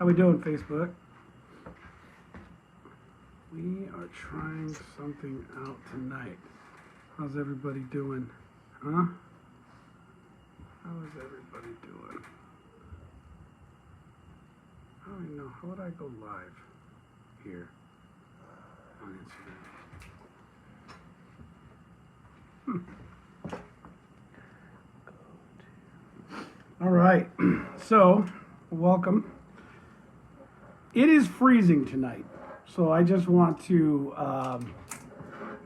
How we doing, Facebook? We are trying something out tonight. How's everybody doing? Huh? How is everybody doing? I don't even know. How would I go live here on Instagram? All right. So, welcome. It is freezing tonight. So I just want to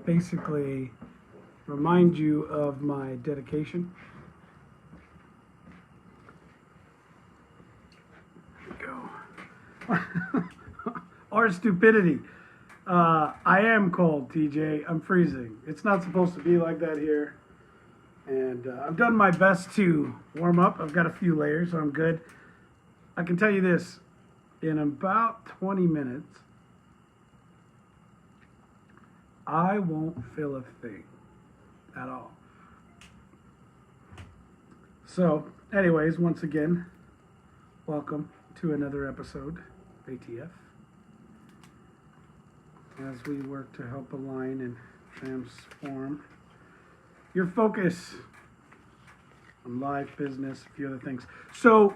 basically remind you of my dedication. Go. Or stupidity. I am cold, TJ. I'm freezing. It's not supposed to be like that here. And I've done my best to warm up. I've got a few layers, so I'm good. I can tell you this. In about 20 minutes, I won't feel a thing at all. So, anyways, once again, welcome to another episode of ATF, as we work to help align and transform your focus on life, business, a few other things. So,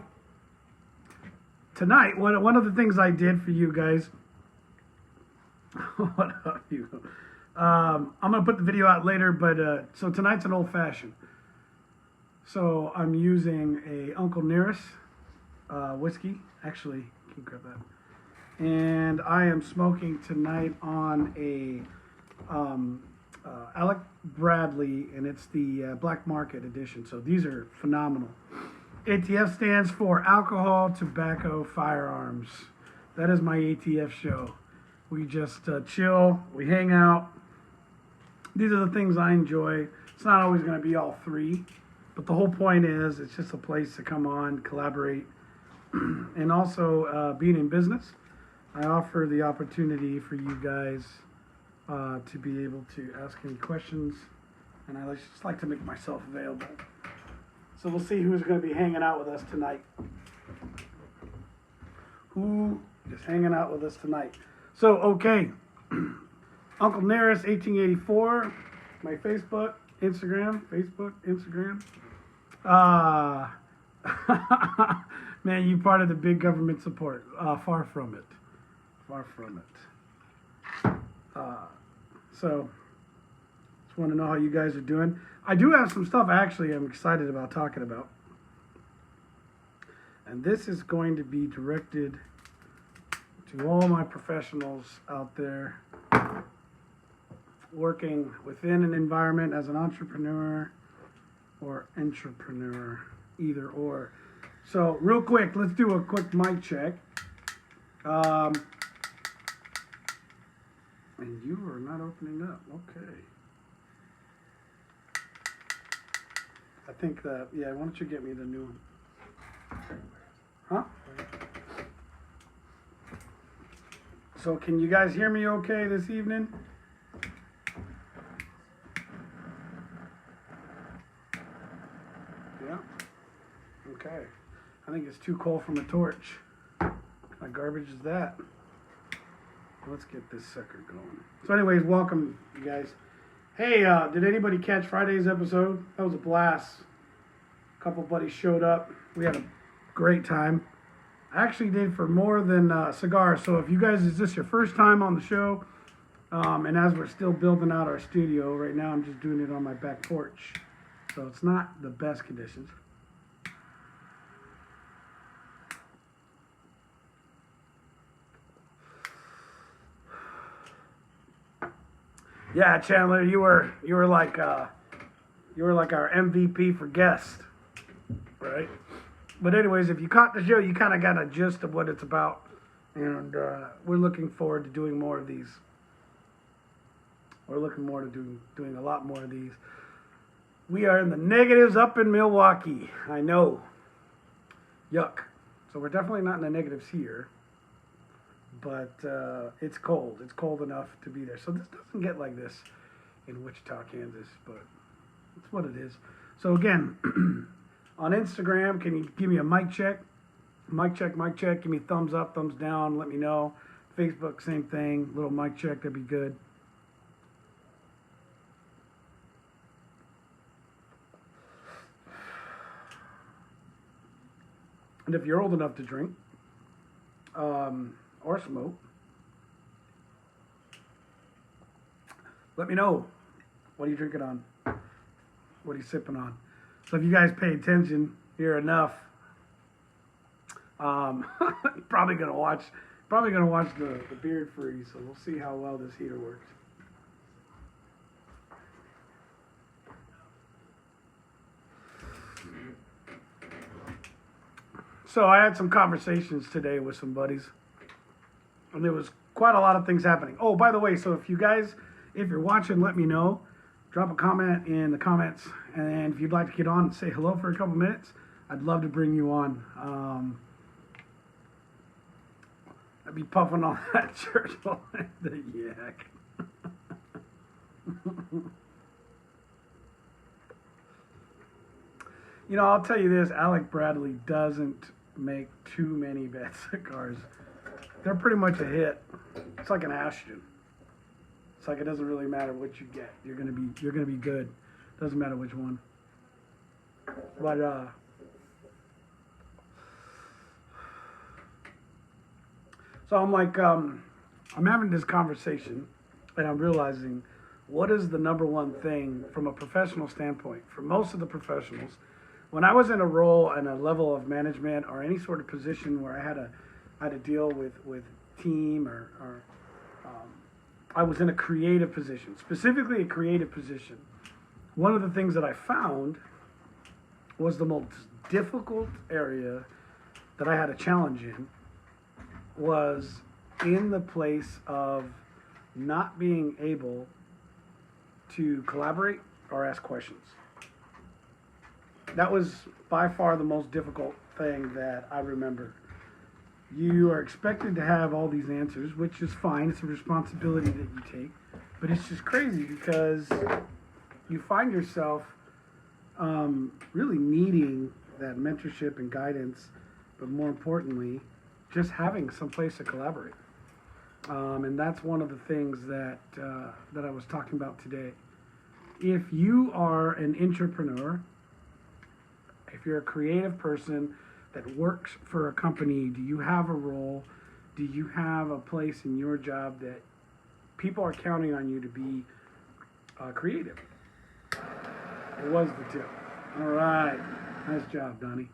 tonight, one of the things I did for you guys, what up, you? I'm going to put the video out later, but so tonight's an old-fashioned. So I'm using a Uncle Nearest whiskey. Actually, can you grab that? And I am smoking tonight on a Alec Bradley, and it's the Black Market edition. So these are phenomenal. ATF stands for Alcohol, Tobacco, Firearms. That is my ATF show. We just chill, we hang out. These are the things I enjoy. It's not always going to be all three, but the whole point is it's just a place to come on, collaborate, and also being in business. I offer the opportunity for you guys to be able to ask any questions, and I just like to make myself available. So we'll see who's going to be hanging out with us tonight. Who is hanging out with us tonight? So, okay. Uncle Nearest, 1884. My Facebook, Instagram. Man, you part of the big government support. Far from it. So, just want to know how you guys are doing. I do have some stuff actually I'm excited about talking about. And this is going to be directed to all my professionals out there working within an environment as an entrepreneur or intrapreneur, either or. So real quick, let's do a quick mic check. And you are not opening up. Okay. I think that, yeah, why don't you get me the new one? Huh? So can you guys hear me okay this evening? Yeah? Okay. I think it's too cold from a torch. What kind of garbage is that? Let's get this sucker going. So anyways, welcome, you guys. Hey, did anybody catch Friday's episode? That was a blast. A couple buddies showed up. We had a great time. I actually did for more than Cigars. So if you guys, is this your first time on the show? And as we're still building out our studio, right now I'm just doing it on my back porch. So it's not the best conditions. Yeah, Chandler, you were like our MVP for guest, right? But anyways, if you caught the show, you kind of got a gist of what it's about, and we're looking forward to doing more of these. We're looking forward to doing a lot more of these. We are in the negatives up in Milwaukee. I know. Yuck. So we're definitely not in the negatives here. But it's cold. It's cold enough to be there. So this doesn't get like this in Wichita, Kansas, but it's what it is. So again, on Instagram, can you give me a mic check? Mic check, mic check. Give me thumbs up, thumbs down. Let me know. Facebook, same thing. Little mic check, that'd be good. And if you're old enough to drink or smoke, let me know. What are you drinking on? What are you sipping on? So if you guys pay attention here enough, probably gonna watch the beard freeze. So we'll see how well this heater works. So I had some conversations today with some buddies, and there was quite a lot of things happening. Oh, by the way, so if you're watching, let me know. Drop a comment in the comments, and if you'd like to get on and say hello for a couple minutes, I'd love to bring you on. I'd be puffing on that Churchill and the yak. You know, I'll tell you this, Alec Bradley doesn't make too many bad cigars. They're pretty much a hit. It's like an Ashton. It's like it doesn't really matter what you get. You're gonna be good. Doesn't matter which one. But so I'm like, I'm having this conversation, and I'm realizing what is the number one thing from a professional standpoint for most of the professionals. When I was in a role and a level of management or any sort of position where I had to deal with team or I was in a creative position, specifically a creative position. One of the things that I found was the most difficult area that I had a challenge in was in the place of not being able to collaborate or ask questions. That was by far the most difficult thing that I remember. You are expected to have all these answers, which is fine. It's a responsibility that you take. But it's just crazy because you find yourself really needing that mentorship and guidance, but more importantly, just having some place to collaborate. And that's one of the things that I was talking about today. If you are an entrepreneur, if you're a creative person that works for a company, do you have a role? Do you have a place in your job that people are counting on you to be creative? It was the tip. All right. Nice job, Donnie.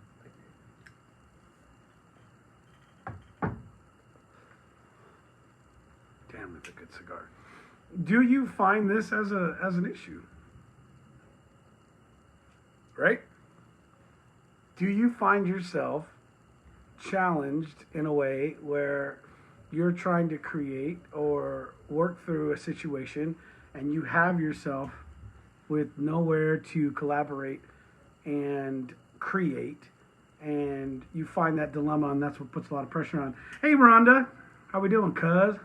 Damn, that's a good cigar. Do you find this as an issue? Right? Do you find yourself challenged in a way where you're trying to create or work through a situation and you have yourself with nowhere to collaborate and create, and you find that dilemma, and that's what puts a lot of pressure on? Hey, Rhonda, how we doing, cuz?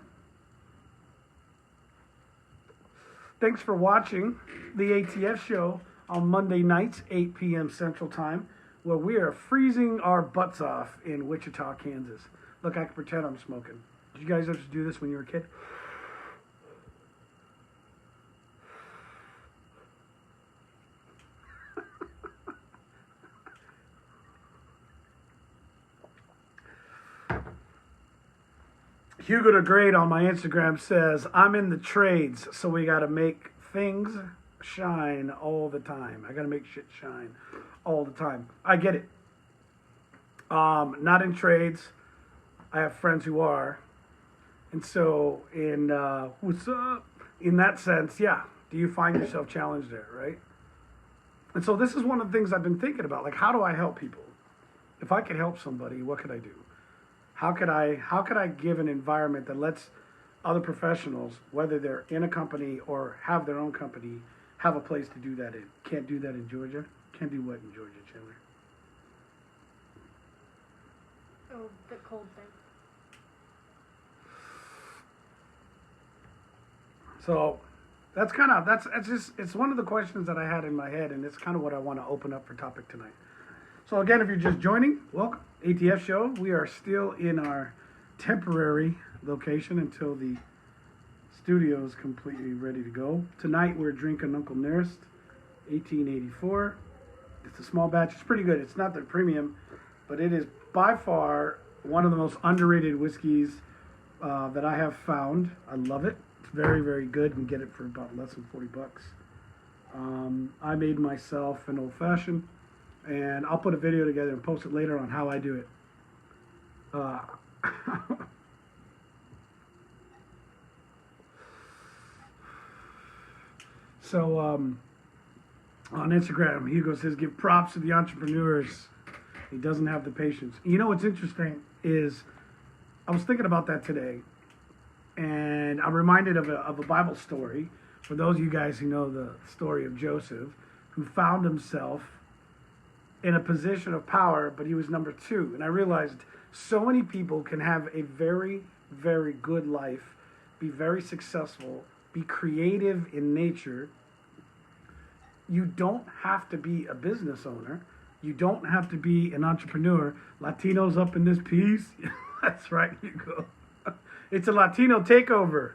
Thanks for watching the ATF show on Monday nights, 8 p.m. Central Time, where we are freezing our butts off in Wichita, Kansas. Look, I can pretend I'm smoking. Did you guys ever do this when you were a kid? Hugo the Great on my Instagram says, I'm in the trades, so we got to make things shine all the time. I got to make shit shine all the time. I get it. Not in trades. I have friends who are. And so in, what's up? In that sense, yeah. Do you find yourself challenged there, right? And so this is one of the things I've been thinking about. Like, how do I help people? If I could help somebody, what could I do? How could I give an environment that lets other professionals, whether they're in a company or have their own company, have a place to do that in? Can't do that in Georgia? Can't do what in Georgia, Chandler? Oh, the cold thing. So that's it's one of the questions that I had in my head, and it's kind of what I want to open up for topic tonight. So again, if you're just joining, welcome. ATF show. We are still in our temporary location until the studio is completely ready to go. Tonight we're drinking Uncle Nearest 1884. It's a small batch. It's pretty good. It's not the premium, but it is by far one of the most underrated whiskeys that I have found. I love it. It's very, very good. You can get it for about less than 40 bucks. I made myself an old fashioned, and I'll put a video together and post it later on how I do it. So on Instagram, Hugo says, give props to the entrepreneurs. He doesn't have the patience. You know what's interesting is I was thinking about that today, and I'm reminded of a Bible story. For those of you guys who know the story of Joseph, who found himself in a position of power, but he was number 2. And I realized so many people can have a very, very good life, be very successful, be creative in nature. You don't have to be a business owner. You don't have to be an entrepreneur. Latinos up in this piece. That's right, Hugo. It's a Latino takeover.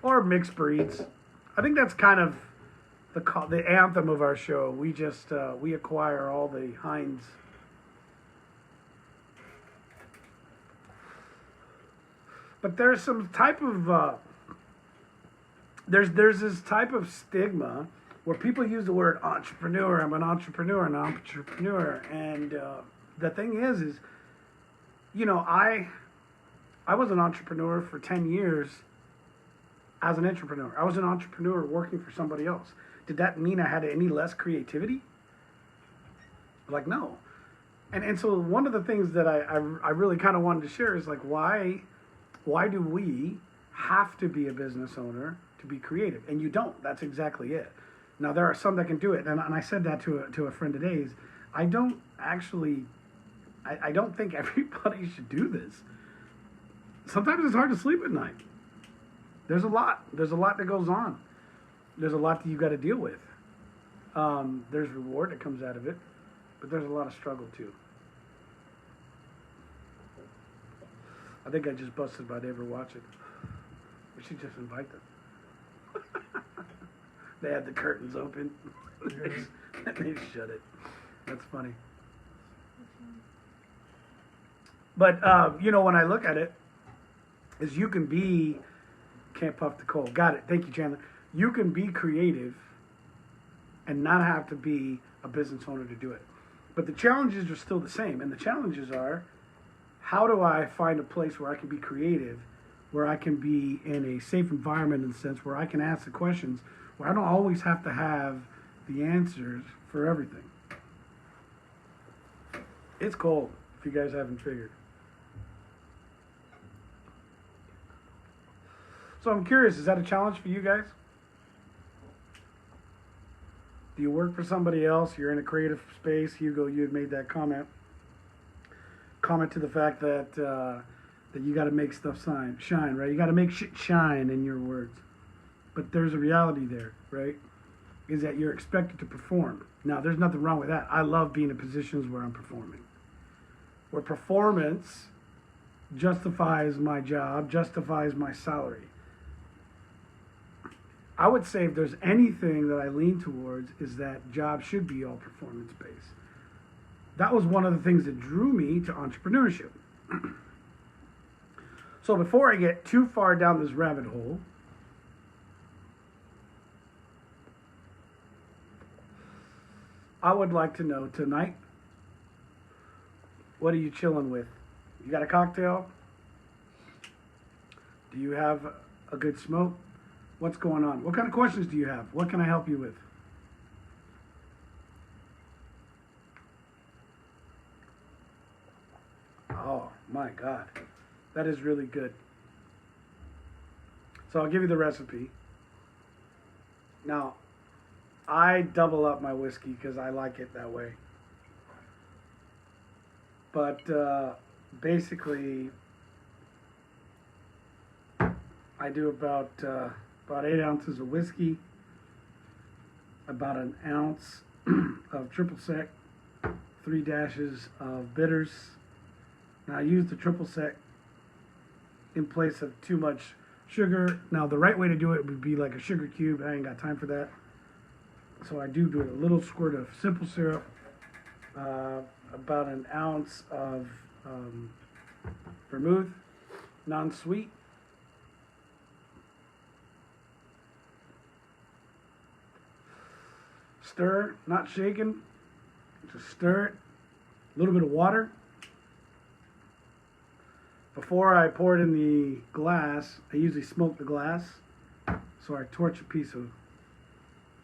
Or mixed breeds. I think that's kind of the anthem of our show. We just we acquire all the hinds. But there's some type of there's this type of stigma where people use the word entrepreneur. I'm an entrepreneur, and the thing is you know, I was an entrepreneur for 10 years. As an entrepreneur, I was an entrepreneur working for somebody else. Did that mean I had any less creativity? Like, no. And so one of the things that I really kind of wanted to share is like, why do we have to be a business owner to be creative? And you don't. That's exactly it. Now, there are some that can do it. And I said that to a friend today. Is I don't think everybody should do this. Sometimes it's hard to sleep at night. There's a lot that goes on. There's a lot that you got to deal with. There's reward that comes out of it, but there's a lot of struggle too. I think I just busted my neighbor watching. We should just invite them. They had the curtains open. They shut it. That's funny. But you know, when I look at it, is you can be. Can't puff the coal. Got it. Thank you, Chandler. You can be creative and not have to be a business owner to do it. But the challenges are still the same. And the challenges are, how do I find a place where I can be creative, where I can be in a safe environment in the sense where I can ask the questions, where I don't always have to have the answers for everything. It's cold, if you guys haven't figured. So I'm curious, is that a challenge for you guys? Do you work for somebody else? You're in a creative space. Hugo, you had made that comment. Comment to the fact that that you got to make stuff shine, right? You got to make shit shine, in your words. But there's a reality there, right? Is that you're expected to perform. Now, there's nothing wrong with that. I love being in positions where I'm performing. Where performance justifies my job, justifies my salary. I would say if there's anything that I lean towards is that job should be all performance-based. That was one of the things that drew me to entrepreneurship. So before I get too far down this rabbit hole, I would like to know tonight, what are you chilling with? You got a cocktail? Do you have a good smoke? What's going on? What kind of questions do you have? What can I help you with? Oh, my God. That is really good. So I'll give you the recipe. Now, I double up my whiskey because I like it that way. But basically, I do about 8 ounces of whiskey, about an ounce of triple sec, 3 dashes of bitters. Now I use the triple sec in place of too much sugar. Now the right way to do it would be like a sugar cube. I ain't got time for that. So I do a little squirt of simple syrup, about an ounce of vermouth, non-sweet. Stir, not shaken, just stir it. A little bit of water. Before I pour it in the glass, I usually smoke the glass. So I torch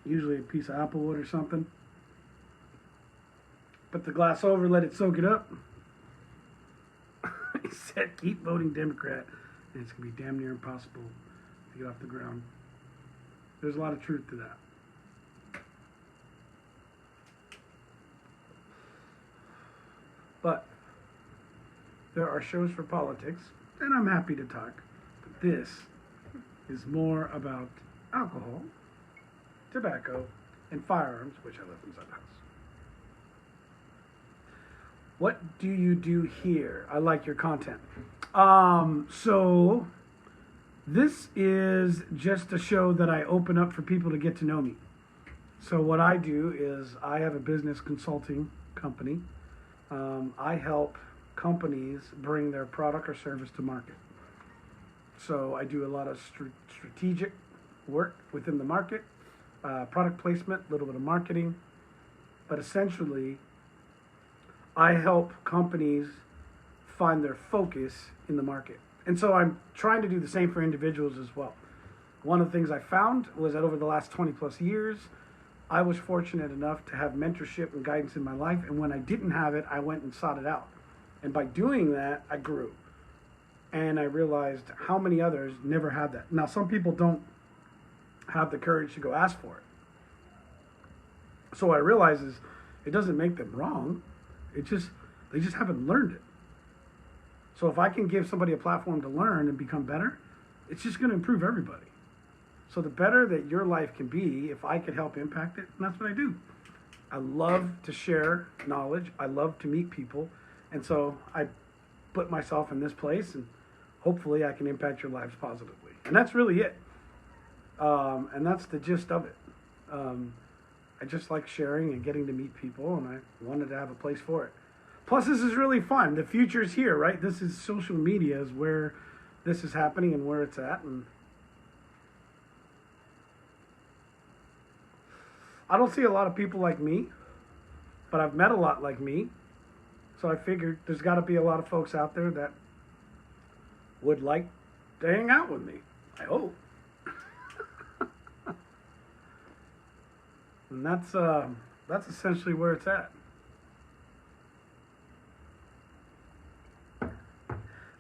usually a piece of apple wood or something. Put the glass over, let it soak it up. He said, keep voting Democrat, and it's going to be damn near impossible to get off the ground. There's a lot of truth to that. But there are shows for politics, and I'm happy to talk. But this is more about alcohol, tobacco, and firearms, which I left inside the house. What do you do here? I like your content. So this is just a show that I open up for people to get to know me. So what I do is I have a business consulting company. I help companies bring their product or service to market. So I do a lot of strategic work within the market, product placement, a little bit of marketing, but essentially I help companies find their focus in the market. And so I'm trying to do the same for individuals as well. One of the things I found was that over the last 20 plus years, I was fortunate enough to have mentorship and guidance in my life. And when I didn't have it, I went and sought it out. And by doing that, I grew. And I realized how many others never had that. Now, some people don't have the courage to go ask for it. So what I realize is it doesn't make them wrong. They just haven't learned it. So if I can give somebody a platform to learn and become better, it's just going to improve everybody. So the better that your life can be, if I could help impact it, and that's what I do. I love to share knowledge. I love to meet people. And so I put myself in this place, and hopefully I can impact your lives positively. And that's really it. And that's the gist of it. I just like sharing and getting to meet people, and I wanted to have a place for it. Plus, this is really fun. The future's here, right? This is social media is where this is happening and where it's at. And I don't see a lot of people like me, but I've met a lot like me. So I figured there's got to be a lot of folks out there that would like to hang out with me. I hope. And that's essentially where it's at.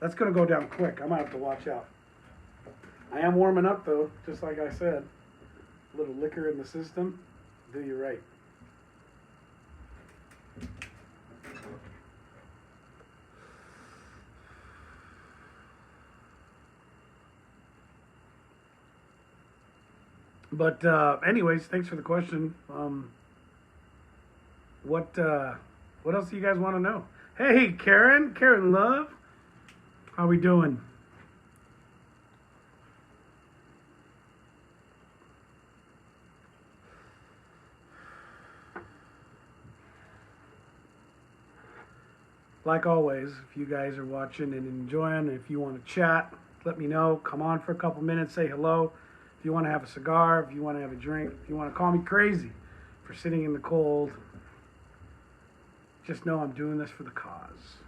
That's going to go down quick. I might have to watch out. I am warming up, though, just like I said. A little liquor in the system. Do you right. But anyways, thanks for the question. What else do you guys want to know? Hey, Karen Love. How we doing? Like always, if you guys are watching and enjoying, if you want to chat, let me know. Come on for a couple minutes, say hello. If you want to have a cigar, if you want to have a drink, if you want to call me crazy for sitting in the cold, just know I'm doing this for the cause.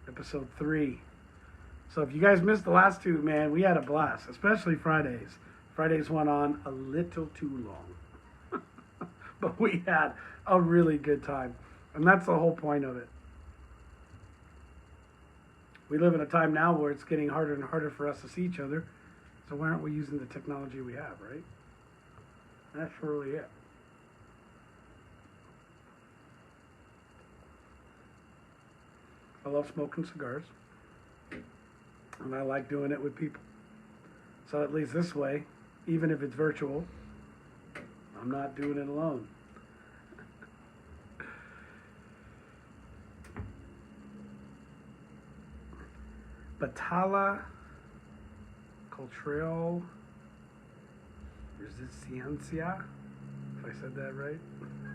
Episode 3. So if you guys missed the last two, man, we had a blast, especially Fridays. Fridays went on a little too long. But we had a really good time. And that's the whole point of it. We live in a time now where it's getting harder and harder for us to see each other. So why aren't we using the technology we have, right? That's really it. I love smoking cigars. And I like doing it with people. So at least this way, even if it's virtual, I'm not doing it alone. Batala Cultural Resistencia, if I said that right.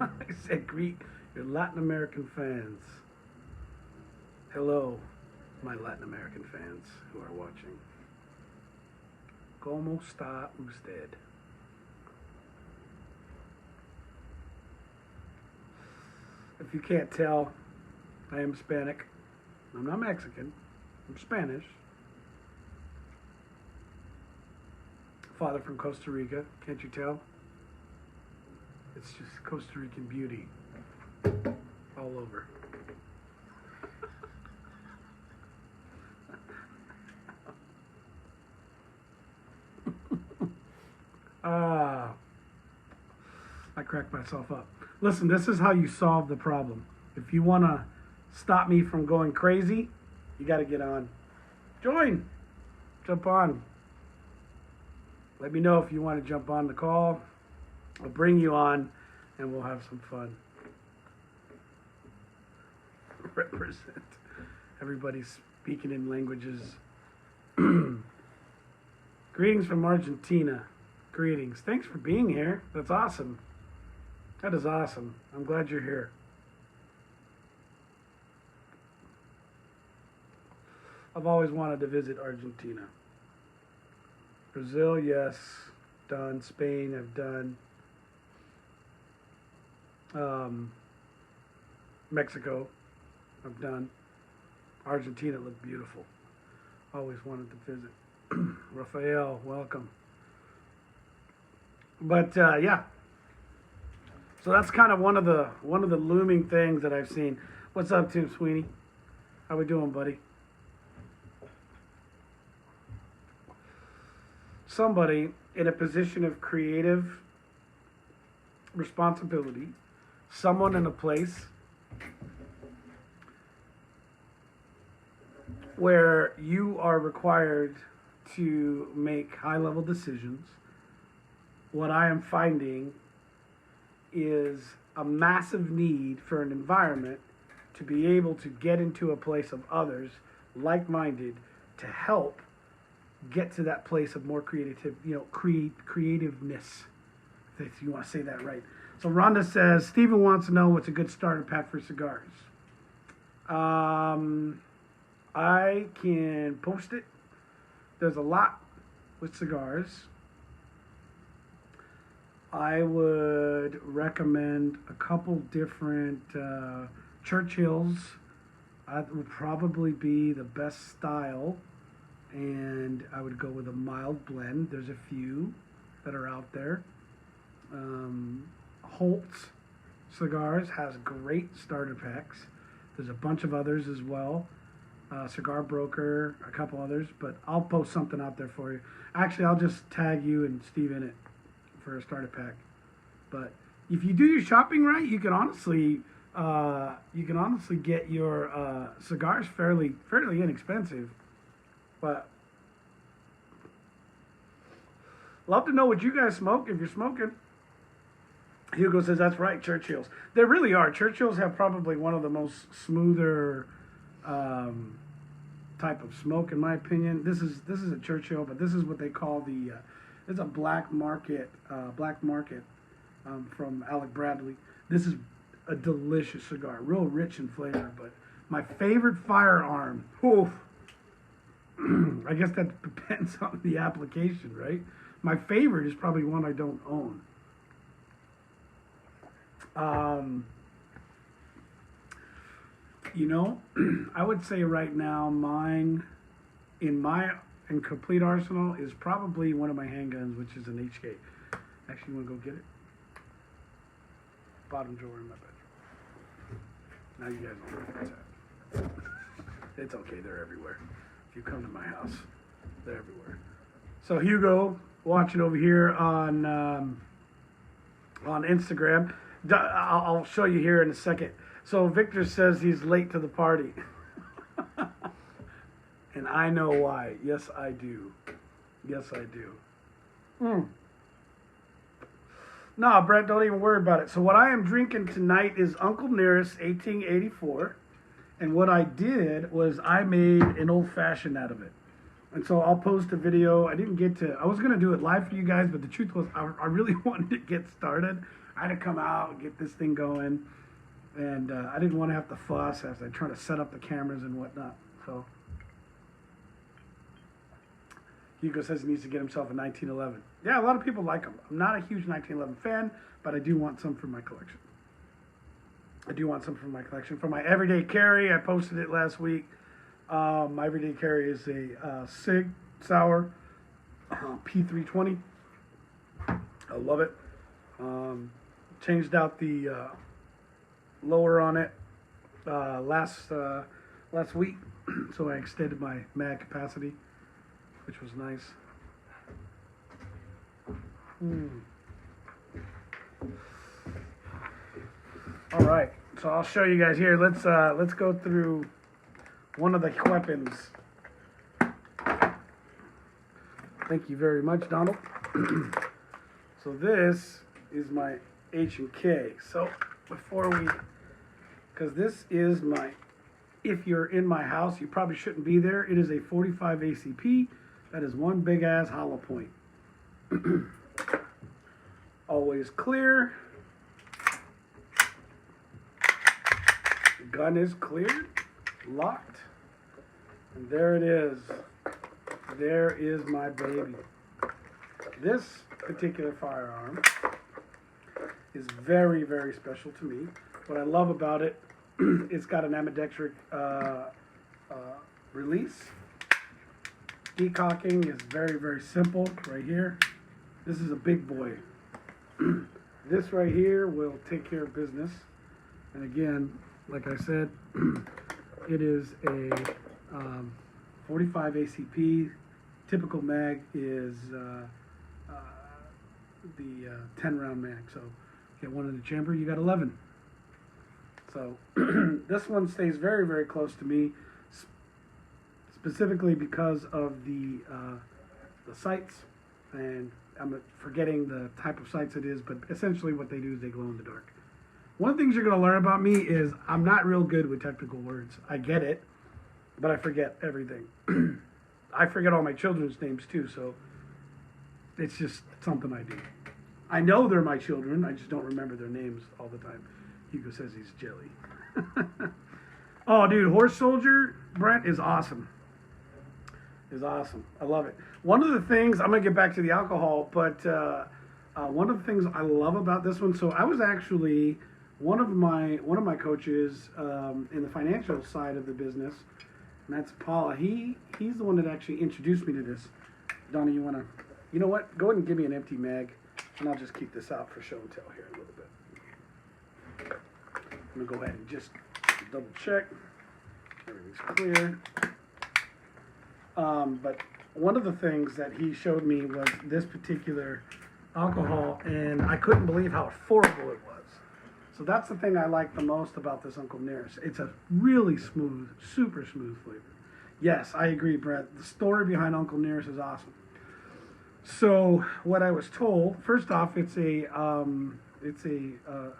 I said greet your Latin American fans. Hello, my Latin American fans who are watching. ¿Cómo está usted? If you can't tell, I am Hispanic. I'm not Mexican. I'm Spanish. Father from Costa Rica. Can't you tell? It's just Costa Rican beauty all over. I cracked myself up. Listen, this is how you solve the problem. If you want to stop me from going crazy, you got to get on. Join. Jump on. Let me know if you want to jump on the call. I'll bring you on and we'll have some fun. Represent. Everybody's speaking in languages. Greetings from Argentina. Greetings. Thanks for being here. That's awesome. That is awesome. I'm glad you're here. I've always wanted to visit Argentina. Brazil, yes. Done. Spain, I've done. Mexico, I've done. Argentina looked beautiful. Always wanted to visit. Rafael, welcome. But yeah. So that's kind of one of the looming things that I've seen. What's up, Tim Sweeney? How we doing, buddy? Somebody in a position of creative responsibility, someone in a place where you are required to make high-level decisions. What I am finding is a massive need for an environment to be able to get into a place of others, like-minded, to help get to that place of more creative, creativeness, if you want to say that right. So Rhonda says, Stephen wants to know what's a good starter pack for cigars. I can post it. There's a lot with cigars. I would recommend a couple different Churchills. That would probably be the best style. And I would go with a mild blend. There's a few that are out there. Holtz Cigars has great starter packs. There's a bunch of others as well. Cigar Broker, a couple others, but I'll post something out there for you. Actually, I'll just tag you and Steve in it for a starter pack. But if you do your shopping right, you can honestly get your cigars fairly inexpensive. But love to know what you guys smoke if you're smoking. Hugo says that's right, Churchills. They really are. Churchills have probably one of the most smoother type of smoke, in my opinion. This is a Churchill, but this is what they call the. It's a black market from Alec Bradley. This is a delicious cigar, real rich in flavor. But my favorite firearm. Oof. I guess that depends on the application, right? My favorite is probably one I don't own. I would say right now mine in complete arsenal is probably one of my handguns, which is an HK. Actually, you want to go get it? Bottom drawer in my bedroom. Now you guys know where it's at. It's okay, they're everywhere. If you come to my house, they're everywhere. So Hugo, watching over here on Instagram. I'll show you here in a second. So Victor says he's late to the party. And I know why. Yes, I do. Yes, I do. No, Brent, don't even worry about it. So what I am drinking tonight is Uncle Nearest 1884. And what I did was I made an old fashioned out of it. And so I'll post a video. I was going to do it live for you guys, but the truth was I really wanted to get started. I had to come out and get this thing going. And I didn't want to have to fuss as I try to set up the cameras and whatnot. So Hugo says he needs to get himself a 1911. Yeah, a lot of people like them. I'm not a huge 1911 fan, but I do want some for my collection. For my everyday carry, I posted it last week. My everyday carry is a Sig Sauer P320. I love it. Changed out the lower on it last week, so I extended my mag capacity, which was nice. All right, so I'll show you guys here. Let's go through one of the weapons. Thank you very much, Donald. So this is my H&K. So because this is my, if you're in my house, you probably shouldn't be there. It is a 45 ACP. That is one big ass hollow point. Always clear. The gun is cleared, locked, and there it is. There is my baby. This particular firearm is very, very special to me. What I love about it, it's got an ambidextric release. Decocking is very, very simple right here. This is a big boy. This right here will take care of business. And again, like I said, it is a 45 ACP. Typical mag is the 10 round mag. So get one in the chamber, you got 11. So this one stays very, very close to me, specifically because of the sights, and I'm forgetting the type of sights it is, but essentially what they do is they glow in the dark. One of the things you're going to learn about me is I'm not real good with technical words. I get it, but I forget everything. I forget all my children's names too, so it's just something I do. I know they're my children, I just don't remember their names all the time. Hugo says he's jelly. Oh, dude, Horse Soldier, Brent, is awesome. I love it. One of the things, I'm going to get back to the alcohol, but one of the things I love about this one, so I was actually one of my coaches in the financial side of the business, and that's Paula. He's the one that actually introduced me to this. Donna, you know what? Go ahead and give me an empty mag, and I'll just keep this out for show and tell here a little bit. I'm going to go ahead and just double check. Everything's clear. But one of the things that he showed me was this particular alcohol, and I couldn't believe how affordable it was. So that's the thing I like the most about this Uncle Nearest. It's a really smooth, super smooth flavor. Yes, I agree, Brett. The story behind Uncle Nearest is awesome. So what I was told, first off, it's a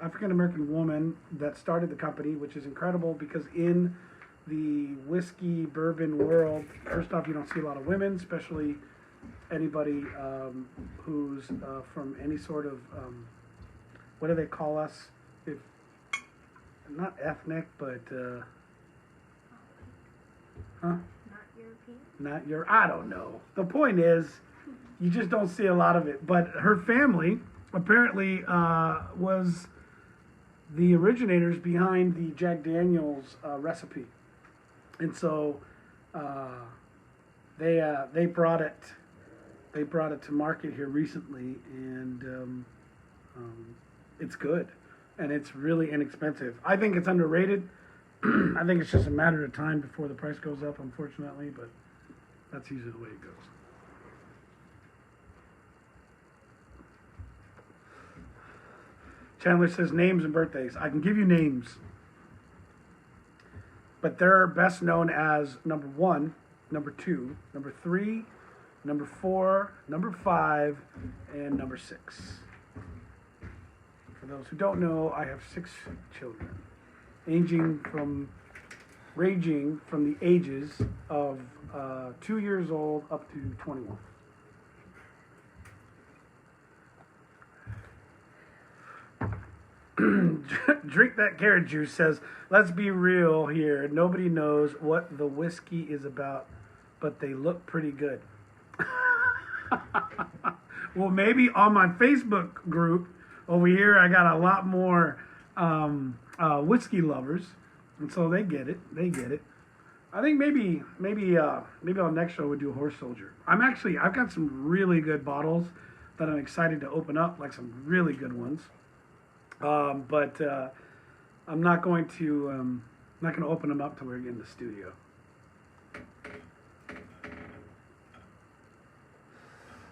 African American woman that started the company, which is incredible because in the whiskey bourbon world, first off, you don't see a lot of women, especially anybody who's from any sort of what do they call us? If not ethnic, but Not European? I don't know. The point is, you just don't see a lot of it. But her family apparently was the originators behind the Jack Daniel's recipe, and so they brought it to market here recently, and it's good, and it's really inexpensive. I think it's underrated. I think it's just a matter of time before the price goes up, unfortunately, but that's usually the way it goes. Chandler says names and birthdays. I can give you names, but they're best known as number 1, number 2, number 3, number 4, number 5, and number 6. For those who don't know, I have 6 children, ranging from the ages of 2 years old up to 21. Drink that carrot juice says, let's be real here. Nobody knows what the whiskey is about, but they look pretty good. Well, maybe on my Facebook group over here, I got a lot more whiskey lovers, and so they get it. They get it. I think maybe on next show we'll do Horse Soldier. I've got some really good bottles that I'm excited to open up, like some really good ones. But I'm not going to open them up till we're in the studio.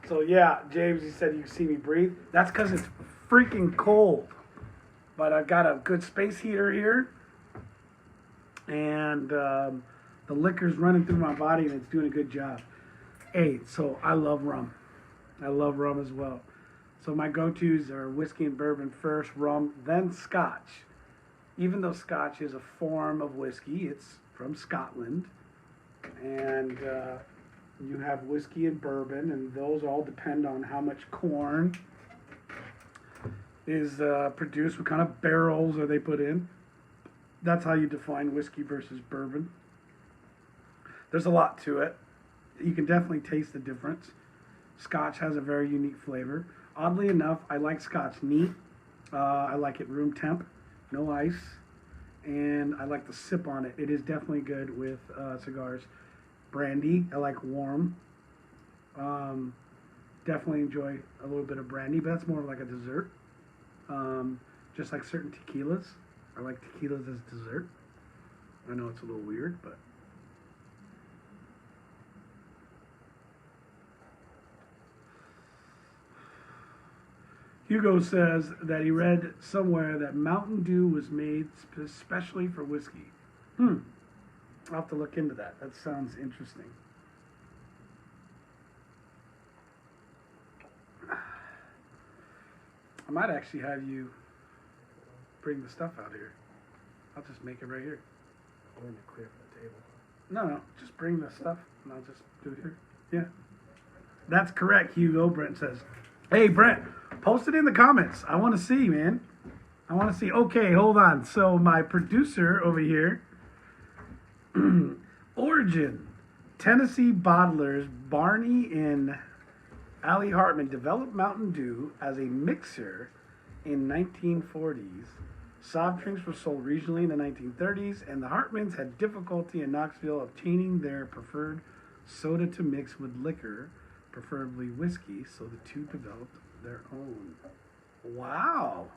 So yeah, James, he said you see me breathe. That's because it's freaking cold. But I've got a good space heater here, and the liquor's running through my body, and it's doing a good job. Hey, so I love rum. I love rum as well. So my go-tos are whiskey and bourbon first, rum, then scotch. Even though scotch is a form of whiskey, it's from Scotland. And you have whiskey and bourbon, and those all depend on how much corn is produced, what kind of barrels are they put in. That's how you define whiskey versus bourbon. There's a lot to it. You can definitely taste the difference. Scotch has a very unique flavor. Oddly enough, I like Scotch neat. I like it room temp, no ice, and I like the sip on it. It is definitely good with cigars. Brandy, I like warm. Definitely enjoy a little bit of brandy, but that's more like a dessert. Just like certain tequilas. I like tequilas as dessert. I know it's a little weird, but... Hugo says that he read somewhere that Mountain Dew was made especially for whiskey. I'll have to look into that. That sounds interesting. I might actually have you bring the stuff out here. I'll just make it right here. I'm going to clear up the table. No, just bring the stuff and I'll just do it here. Yeah. That's correct, Hugo, Brent says. Hey, Brent, post it in the comments. I want to see, man. I want to see. Okay, hold on. So my producer over here, Origin, Tennessee bottlers Barney and Allie Hartman developed Mountain Dew as a mixer in 1940s. Soft drinks were sold regionally in the 1930s, and the Hartmans had difficulty in Knoxville obtaining their preferred soda to mix with liquor, preferably whiskey, so the two developed their own. Wow.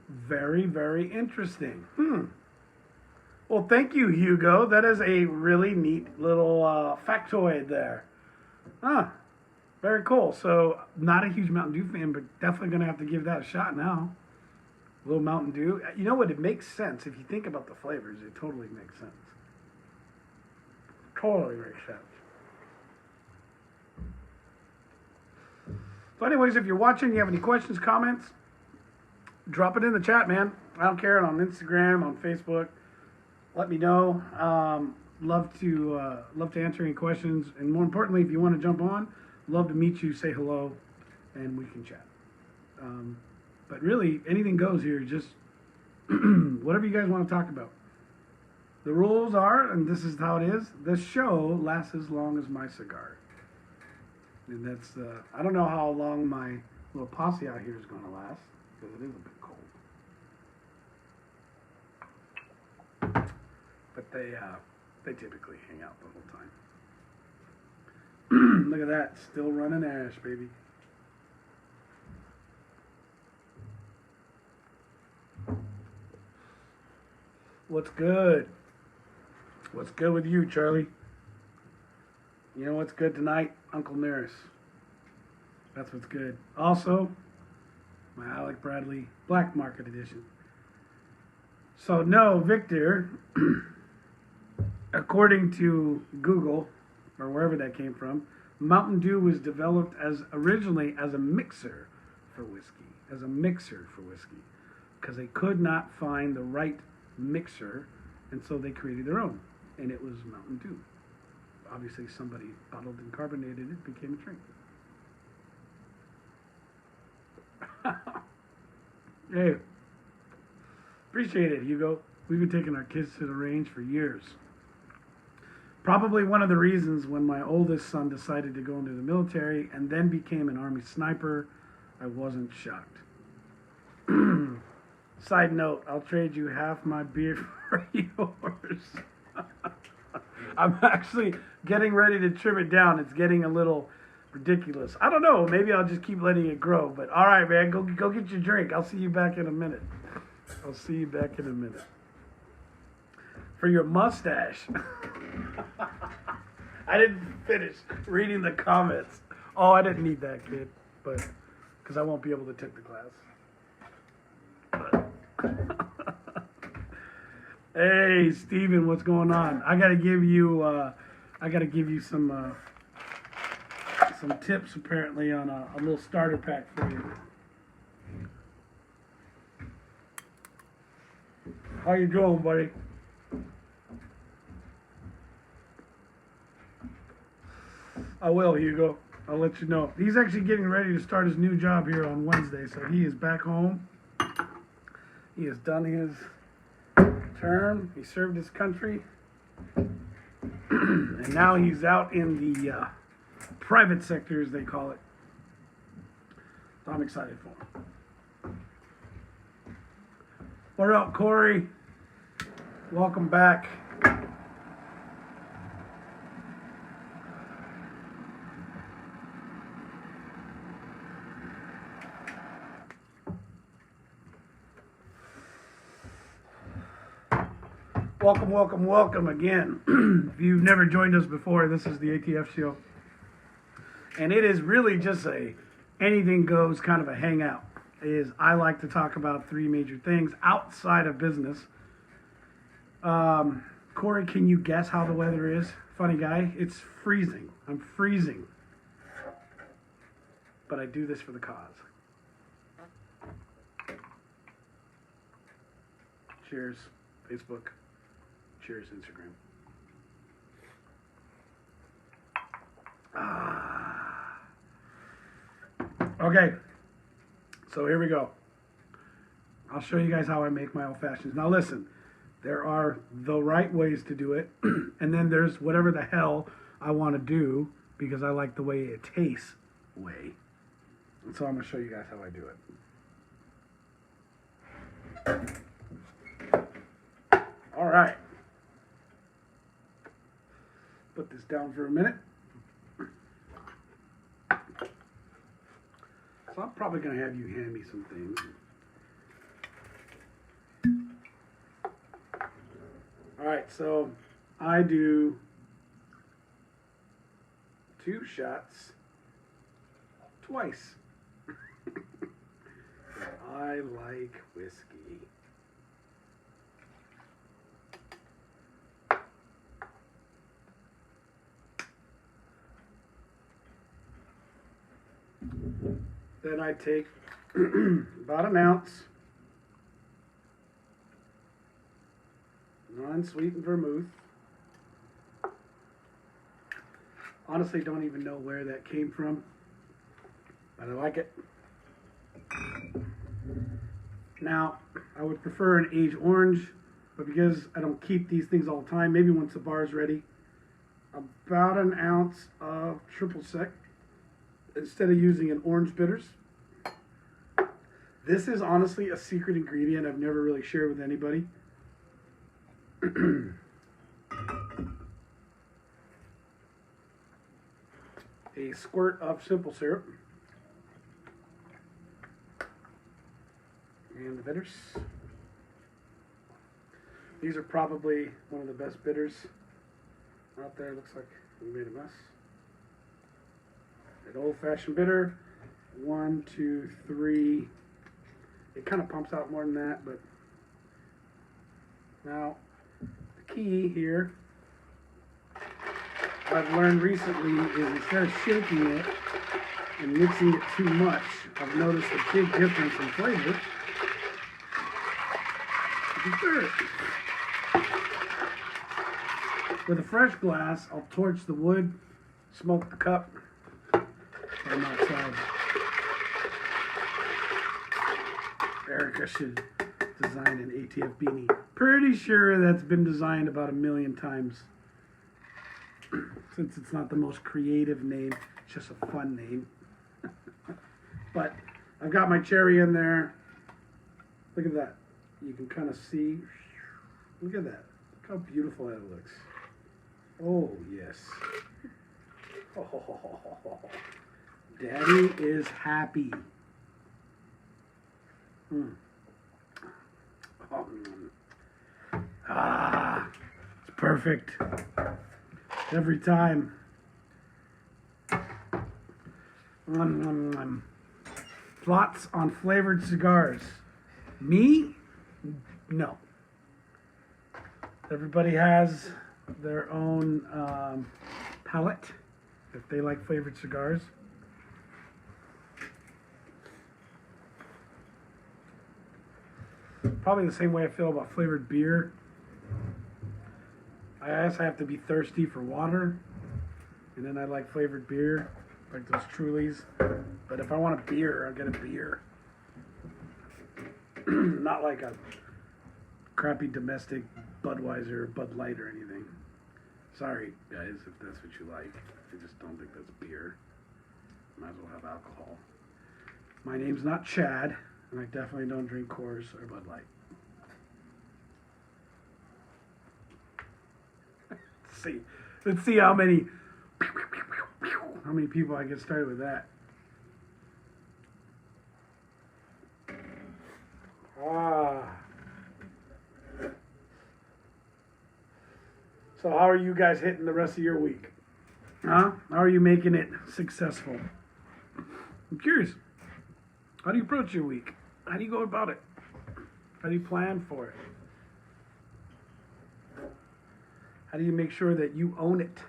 Very, very interesting. Well, thank you, Hugo. That is a really neat little factoid there. Very cool. So, not a huge Mountain Dew fan, but definitely going to have to give that a shot now. A little Mountain Dew. You know what? It makes sense. If you think about the flavors, it totally makes sense. Totally makes sense. So anyways, if you're watching, you have any questions, comments, drop it in the chat, man. I don't care. On Instagram, on Facebook. Let me know. Love to answer any questions. And more importantly, if you want to jump on, love to meet you, say hello, and we can chat. But really, anything goes here. Just whatever you guys want to talk about. The rules are, and this is how it is, this show lasts as long as my cigar. And that's, I don't know how long my little posse out here is going to last, because it is a bit cold. But they typically hang out the whole time. Look at that, still running ash, baby. What's good? What's good with you, Charlie? You know what's good tonight? Uncle Nearest. That's what's good. Also, my Alec Bradley Black Market Edition. So, no, Victor, according to Google, or wherever that came from, Mountain Dew was developed originally as a mixer for whiskey. as a mixer for whiskey because they could not find the right mixer, and so they created their own, and it was Mountain Dew. Obviously, somebody bottled and carbonated it, became a drink. Hey, appreciate it, Hugo. We've been taking our kids to the range for years. Probably one of the reasons when my oldest son decided to go into the military and then became an Army sniper, I wasn't shocked. Side note, I'll trade you half my beer for yours. I'm actually getting ready to trim it down. It's getting a little ridiculous. I don't know. Maybe I'll just keep letting it grow. But all right, man, go get your drink. I'll see you back in a minute. For your mustache. I didn't finish reading the comments. Oh, I didn't need that, kid. But because I won't be able to take the class. Hey, Steven, what's going on? I gotta give you some tips apparently on a little starter pack for you. How you doing, buddy? I will, Hugo. I'll let you know. He's actually getting ready to start his new job here on Wednesday, so he is back home. He has done his term. He served his country. And now he's out in the private sector, as they call it. So I'm excited for him. What up, Corey? Welcome back. Welcome again. If you've never joined us before, this is the ATF show. And it is really just a anything goes kind of a hangout. I like to talk about three major things outside of business. Corey, can you guess how the weather is? Funny guy, it's freezing. I'm freezing. But I do this for the cause. Cheers, Facebook. Cheers, Instagram. Okay, so here we go. I'll show you guys how I make my old fashions. Now listen, there are the right ways to do it, and then there's whatever the hell I want to do because I like the way it tastes way. And so I'm going to show you guys how I do it. All right. Put this down for a minute. So I'm probably going to have you hand me some things. All right, so I do 2 shots twice. I like whiskey. Then I take about an ounce non-sweetened vermouth. Honestly, don't even know where that came from, but I like it. Now, I would prefer an aged orange, but because I don't keep these things all the time, maybe once the bar is ready, about an ounce of triple sec instead of using an orange bitters. This is honestly a secret ingredient I've never really shared with anybody. A squirt of simple syrup. And the bitters. These are probably one of the best bitters out there. Looks like we made a mess. An old-fashioned bitter. 1, 2, 3. It kind of pumps out more than that, but now the key here I've learned recently is instead of shaking it, and mixing it too much, I've noticed a big difference in flavor. Third, with a fresh glass, I'll torch the wood, smoke the cup. I'm outside. Erica should design an ATF beanie. Pretty sure that's been designed about 1,000,000 times. Since it's not the most creative name, it's just a fun name. But I've got my cherry in there. Look at that. You can kind of see. Look at that. Look how beautiful that looks. Oh, yes. Oh, Daddy is happy. Oh, it's perfect. Every time. Thoughts on flavored cigars? Me? No. Everybody has their own palate if they like flavored cigars. Probably the same way I feel about flavored beer. I guess I have to be thirsty for water, and then I like flavored beer, like those Trulies. But if I want a beer, I'll get a beer. Not like a crappy domestic Budweiser or Bud Light or anything. Sorry, guys, if that's what you like. I just don't think that's beer. Might as well have alcohol. My name's not Chad, and I definitely don't drink Coors or Bud Light. Let's see how many people I get started with that. So how are you guys hitting the rest of your week? Huh? How are you making it successful? I'm curious. How do you approach your week? How do you go about it? How do you plan for it? How do you make sure that you own it?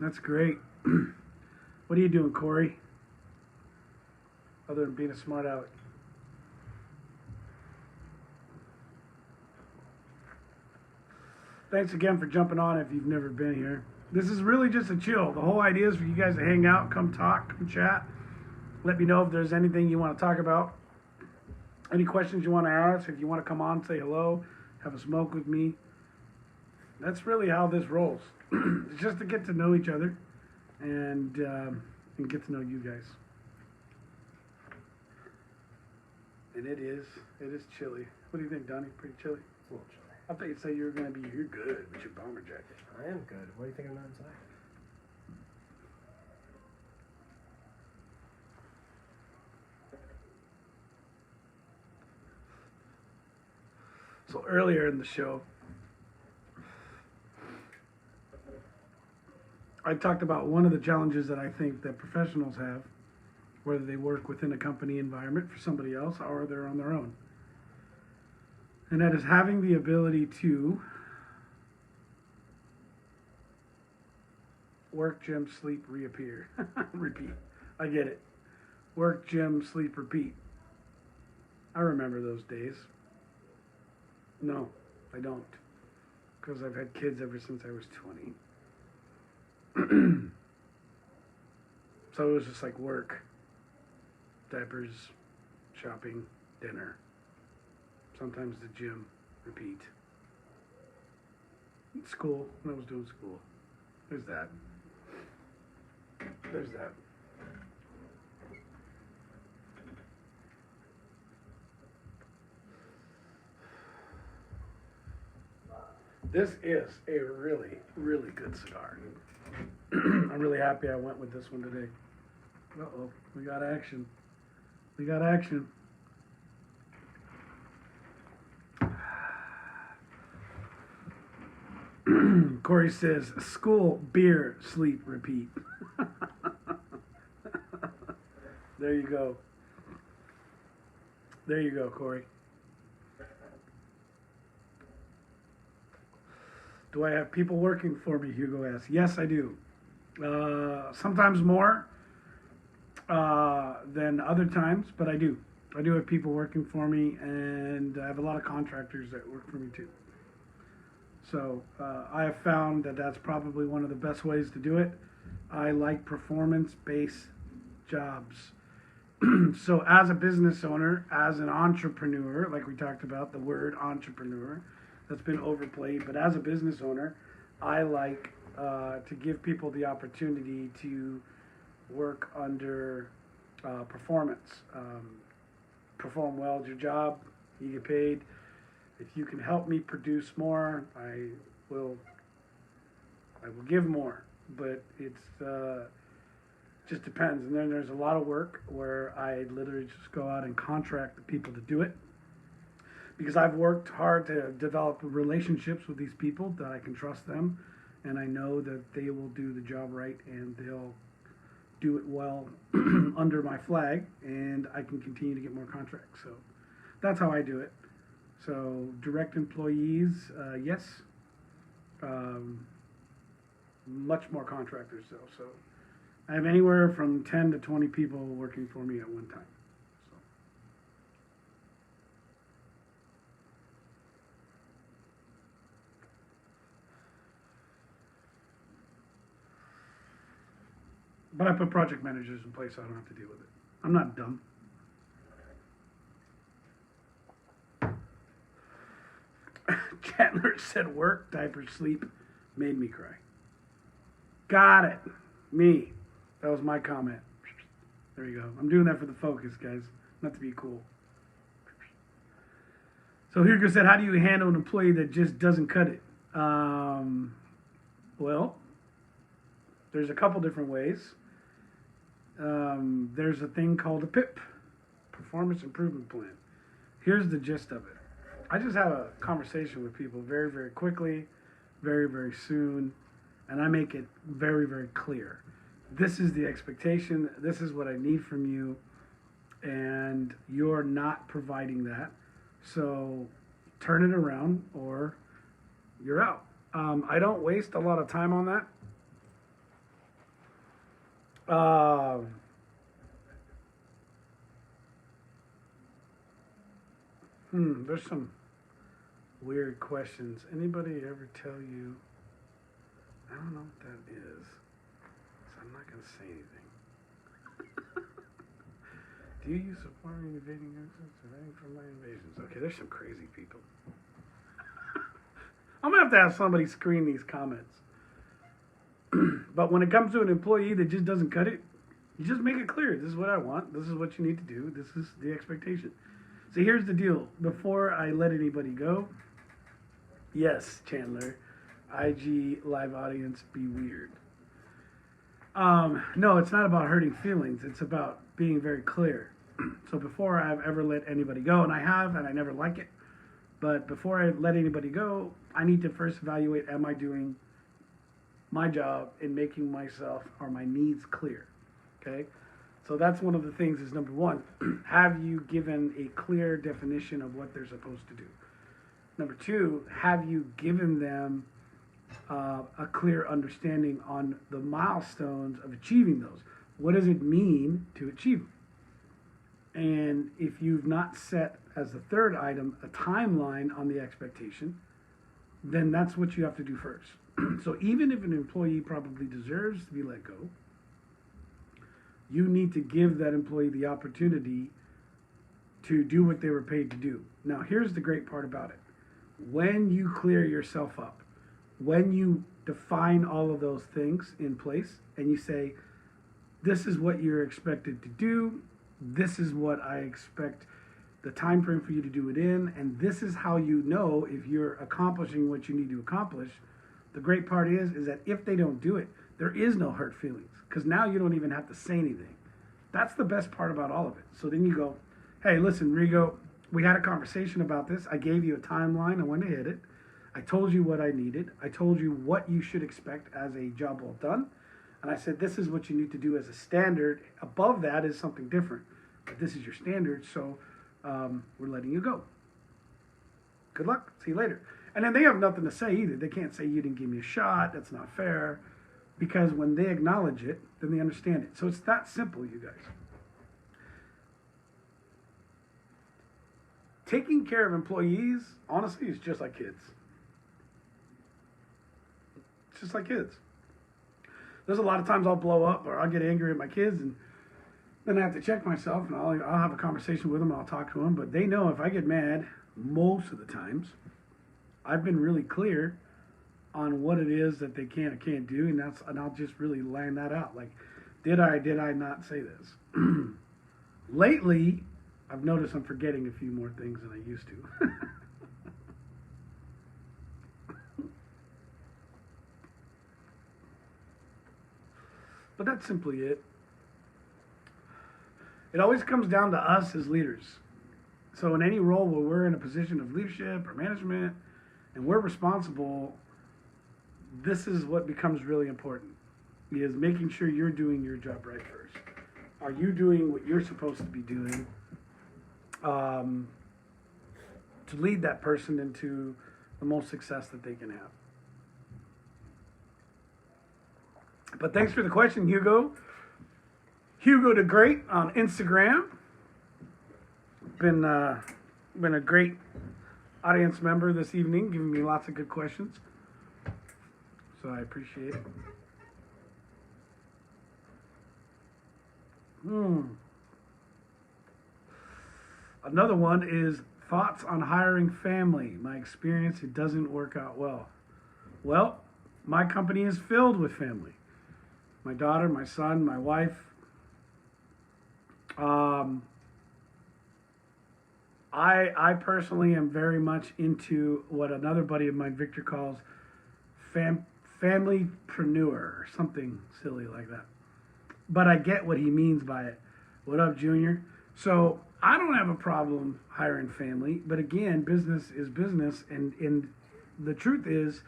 That's great. What are you doing, Corey? Other than being a smart aleck. Thanks again for jumping on if you've never been here. This is really just a chill. The whole idea is for you guys to hang out, come talk, come chat. Let me know if there's anything you want to talk about. Any questions you want to ask. If you want to come on, say hello, have a smoke with me. That's really how this rolls. It's just to get to know each other and get to know you guys. And it is chilly. What do you think, Donnie? Pretty chilly? It's a little chilly. I thought you'd say you're good with your bomber jacket. I am good. Why do you think I'm not inside? So earlier in the show, I talked about one of the challenges that I think that professionals have, whether they work within a company environment for somebody else or they're on their own. And that is having the ability to work, gym, sleep, reappear. Repeat. I get it. Work, gym, sleep, repeat. I remember those days. No, I don't. Because I've had kids ever since I was 20. So it was just like work, diapers, shopping, dinner, sometimes the gym, repeat. School, when I was doing school. There's that. There's that. This is a really, really good cigar. I'm really happy I went with this one today. Uh-oh, we got action. We got action. Corey says, school, beer, sleep, repeat. There you go. There you go, Corey. Do I have people working for me? Hugo asks. Yes, I do. Sometimes more than other times, but I do. I do have people working for me, and I have a lot of contractors that work for me too. So I have found that that's probably one of the best ways to do it. I like performance-based jobs. So as a business owner, as an entrepreneur, like we talked about, the word entrepreneur, that's been overplayed, but as a business owner, I like to give people the opportunity to work under performance. Perform well at your job, you get paid. If you can help me produce more, I will give more. But it's just depends. And then there's a lot of work where I literally just go out and contract the people to do it, because I've worked hard to develop relationships with these people that I can trust them, and I know that they will do the job right and they'll do it well under my flag, and I can continue to get more contracts. So that's how I do it. So direct employees, yes. Much more contractors though. So I have anywhere from 10 to 20 people working for me at one time. So. But I put project managers in place so I don't have to deal with it. I'm not dumb. Chandler said work, diapers, sleep made me cry. Got it. Me. That was my comment. There you go. I'm doing that for the focus, guys. Not to be cool. So Hugo said, how do you handle an employee that just doesn't cut it? Well, there's a couple different ways. There's a thing called a PIP, Performance Improvement Plan. Here's the gist of it. I just have a conversation with people very, very quickly, very, very soon, and I make it very, very clear. This is the expectation. This is what I need from you, and you're not providing that. So turn it around or you're out. I don't waste a lot of time on that. There's some weird questions. Anybody ever tell you? I don't know what that is, so I'm not going to say anything. Do you use support invading access or anything from my invasions? Okay, there's some crazy people. I'm going to have somebody screen these comments. But when it comes to an employee that just doesn't cut it, you just make it clear. This is what I want. This is what you need to do. This is the expectation. So here's the deal. Before I let anybody go, yes, Chandler, IG live audience, be weird. No, it's not about hurting feelings. It's about being very clear. So before I've ever let anybody go, and I have, and I never like it, but before I let anybody go, I need to first evaluate, am I doing my job in making myself or my needs clear? Okay? So that's one of the things is number one, have you given a clear definition of what they're supposed to do? Number two, have you given them a clear understanding on the milestones of achieving those? What does it mean to achieve them? And if you've not set as the third item a timeline on the expectation, then that's what you have to do first. So even if an employee probably deserves to be let go, you need to give that employee the opportunity to do what they were paid to do. Now, here's the great part about it. When you clear yourself up, when you define all of those things in place and you say, this is what you're expected to do, this is what I expect the time frame for you to do it in, and this is how you know if you're accomplishing what you need to accomplish. The great part is that if they don't do it, there is no hurt feelings, because now you don't even have to say anything. That's the best part about all of it. So then you go, hey, listen, Rigo, we had a conversation about this. I gave you a timeline on when to hit it. I told you what I needed. I told you what you should expect as a job well done. And I said, this is what you need to do as a standard. Above that is something different. But this is your standard, so we're letting you go. Good luck. See you later. And then they have nothing to say either. They can't say you didn't give me a shot. That's not fair. Because when they acknowledge it, then they understand it. So it's that simple, you guys. Taking care of employees, honestly, is just like kids. It's just like kids. There's a lot of times I'll blow up or I'll get angry at my kids, and then I have to check myself, and I'll have a conversation with them, and I'll talk to them. But they know if I get mad, most of the times, I've been really clear on what it is that they can or can't do, and I'll just really land that out. Like, did I not say this? Lately, I've noticed I'm forgetting a few more things than I used to. But that's simply it. It always comes down to us as leaders. So in any role where we're in a position of leadership or management and we're responsible, this is what becomes really important, is making sure you're doing your job right first. Are you doing what you're supposed to be doing to lead that person into the most success that they can have? But thanks for the question, Hugo. Hugo the Great on Instagram. Been a great audience member this evening, giving me lots of good questions. So I appreciate it. Another one is thoughts on hiring family. My experience, it doesn't work out well. Well, my company is filled with family. My daughter, my son, my wife. I personally am very much into what another buddy of mine, Victor, calls familypreneur or something silly like that. But I get what he means by it. What up, Junior? So I don't have a problem hiring family, but again, business is business, and the truth is,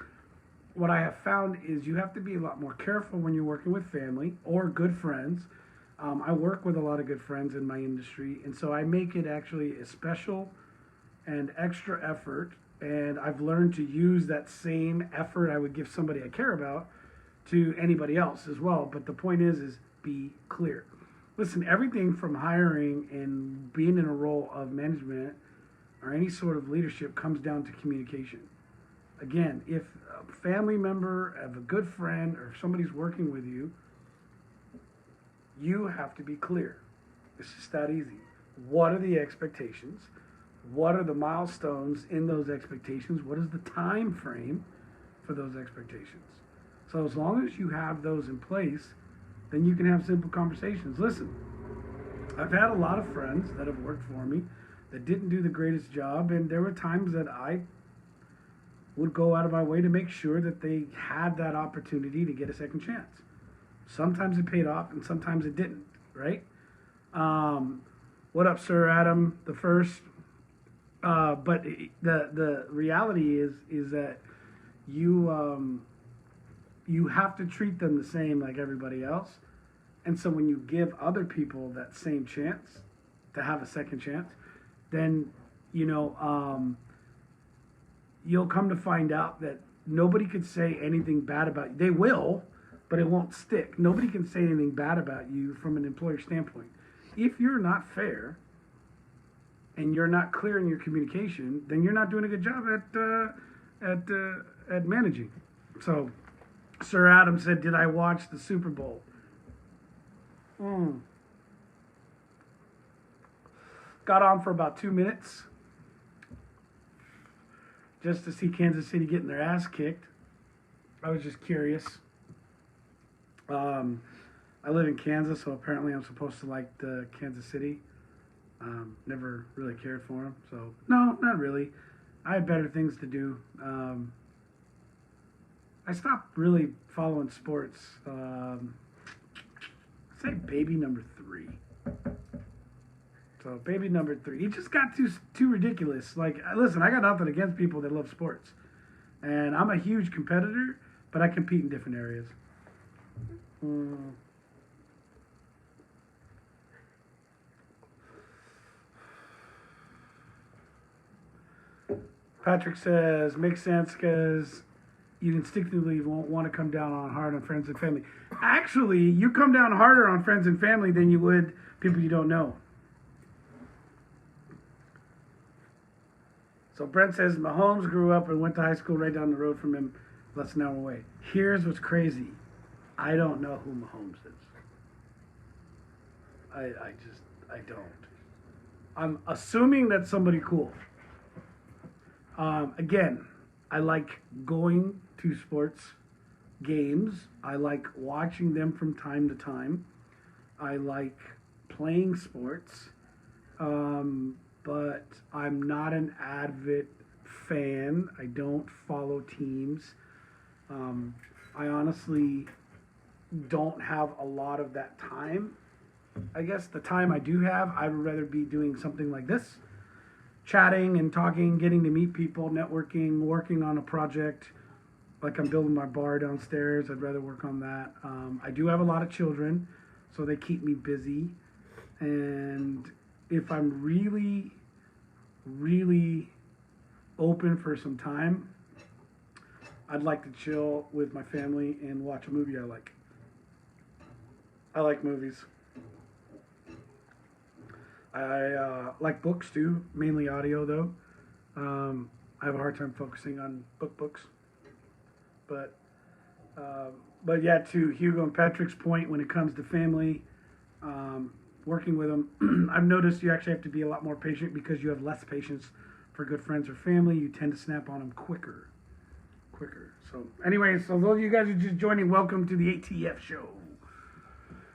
what I have found is you have to be a lot more careful when you're working with family or good friends. I work with a lot of good friends in my industry, and so I make it actually a special and extra effort, and I've learned to use that same effort I would give somebody I care about to anybody else as well. But the point is be clear. Listen, everything from hiring and being in a role of management or any sort of leadership comes down to communication. Again, if a family member, of a good friend, or if somebody's working with you, you have to be clear. It's just that easy. What are the expectations? What are the milestones in those expectations? What is the time frame for those expectations? So as long as you have those in place, then you can have simple conversations. Listen, I've had a lot of friends that have worked for me that didn't do the greatest job, and there were times that I would go out of my way to make sure that they had that opportunity to get a second chance. Sometimes it paid off, and sometimes it didn't, right? What up, Sir Adam the First? But the reality is that you have to treat them the same like everybody else. And so when you give other people that same chance to have a second chance, then, you'll come to find out that nobody could say anything bad about you. They will, but it won't stick. Nobody can say anything bad about you from an employer standpoint. If you're not fair and you're not clear in your communication, then you're not doing a good job at managing. So, Sir Adam said, "Did I watch the Super Bowl?" Got on for about 2 minutes just to see Kansas City getting their ass kicked. I was just curious. I live in Kansas, so apparently I'm supposed to like the Kansas City. Never really cared for them, so no, not really. I had better things to do. I stopped really following sports. I'd say baby number 3. So baby number 3. It just got too ridiculous. Like, listen, I got nothing against people that love sports, and I'm a huge competitor, but I compete in different areas. Patrick says, makes sense because you instinctively won't want to come down on hard on friends and family. Actually, you come down harder on friends and family than you would people you don't know. So Brent says, Mahomes grew up and went to high school right down the road from him, less than an hour away. Here's what's crazy. I don't know who Mahomes is. I don't. I'm assuming that's somebody cool. Again, I like going to sports games. I like watching them from time to time. I like playing sports. But I'm not an avid fan. I don't follow teams. I honestly don't have a lot of that time. I guess the time I do have, I would rather be doing something like this. Chatting and talking, getting to meet people, networking, working on a project. Like I'm building my bar downstairs. I'd rather work on that. I do have a lot of children, so they keep me busy. And if I'm really, really open for some time, I'd like to chill with my family and watch a movie I like. I like movies. I like books too, mainly audio though. I have a hard time focusing on books. But yeah, to Hugo and Patrick's point, when it comes to family, working with them, I've noticed you actually have to be a lot more patient because you have less patience for good friends or family. You tend to snap on them quicker. So anyway, so those of you guys who are just joining, welcome to the ATF show.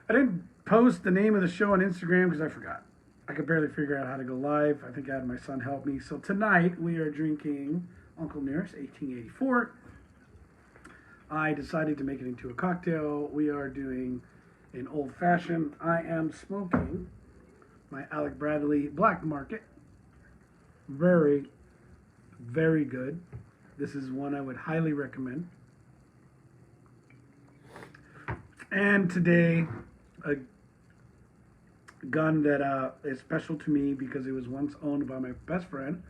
I didn't post the name of the show on Instagram because I forgot. I could barely figure out how to go live. I think I had my son help me. So tonight we are drinking Uncle Nearest 1884. I decided to make it into a cocktail. We are doing an old fashioned. I am smoking my Alec Bradley Black Market. Very, very good. This is one I would highly recommend. And today, a gun that is special to me because it was once owned by my best friend,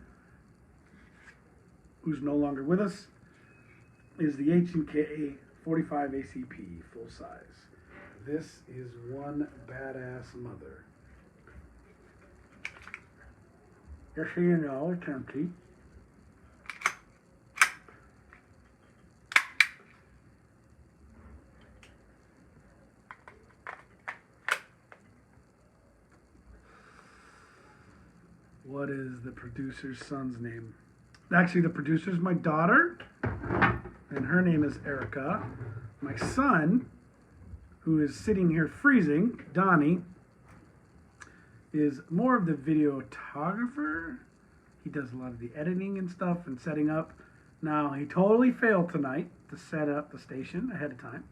who's no longer with us, is the H&K 45 ACP full size. This is one badass mother. Just so you know, it's empty. What is the producer's son's name? Actually, the producer's my daughter, and her name is Erica. My son, who is sitting here freezing, Donnie, is more of the videographer. He does a lot of the editing and stuff and setting up. Now, he totally failed tonight to set up the station ahead of time.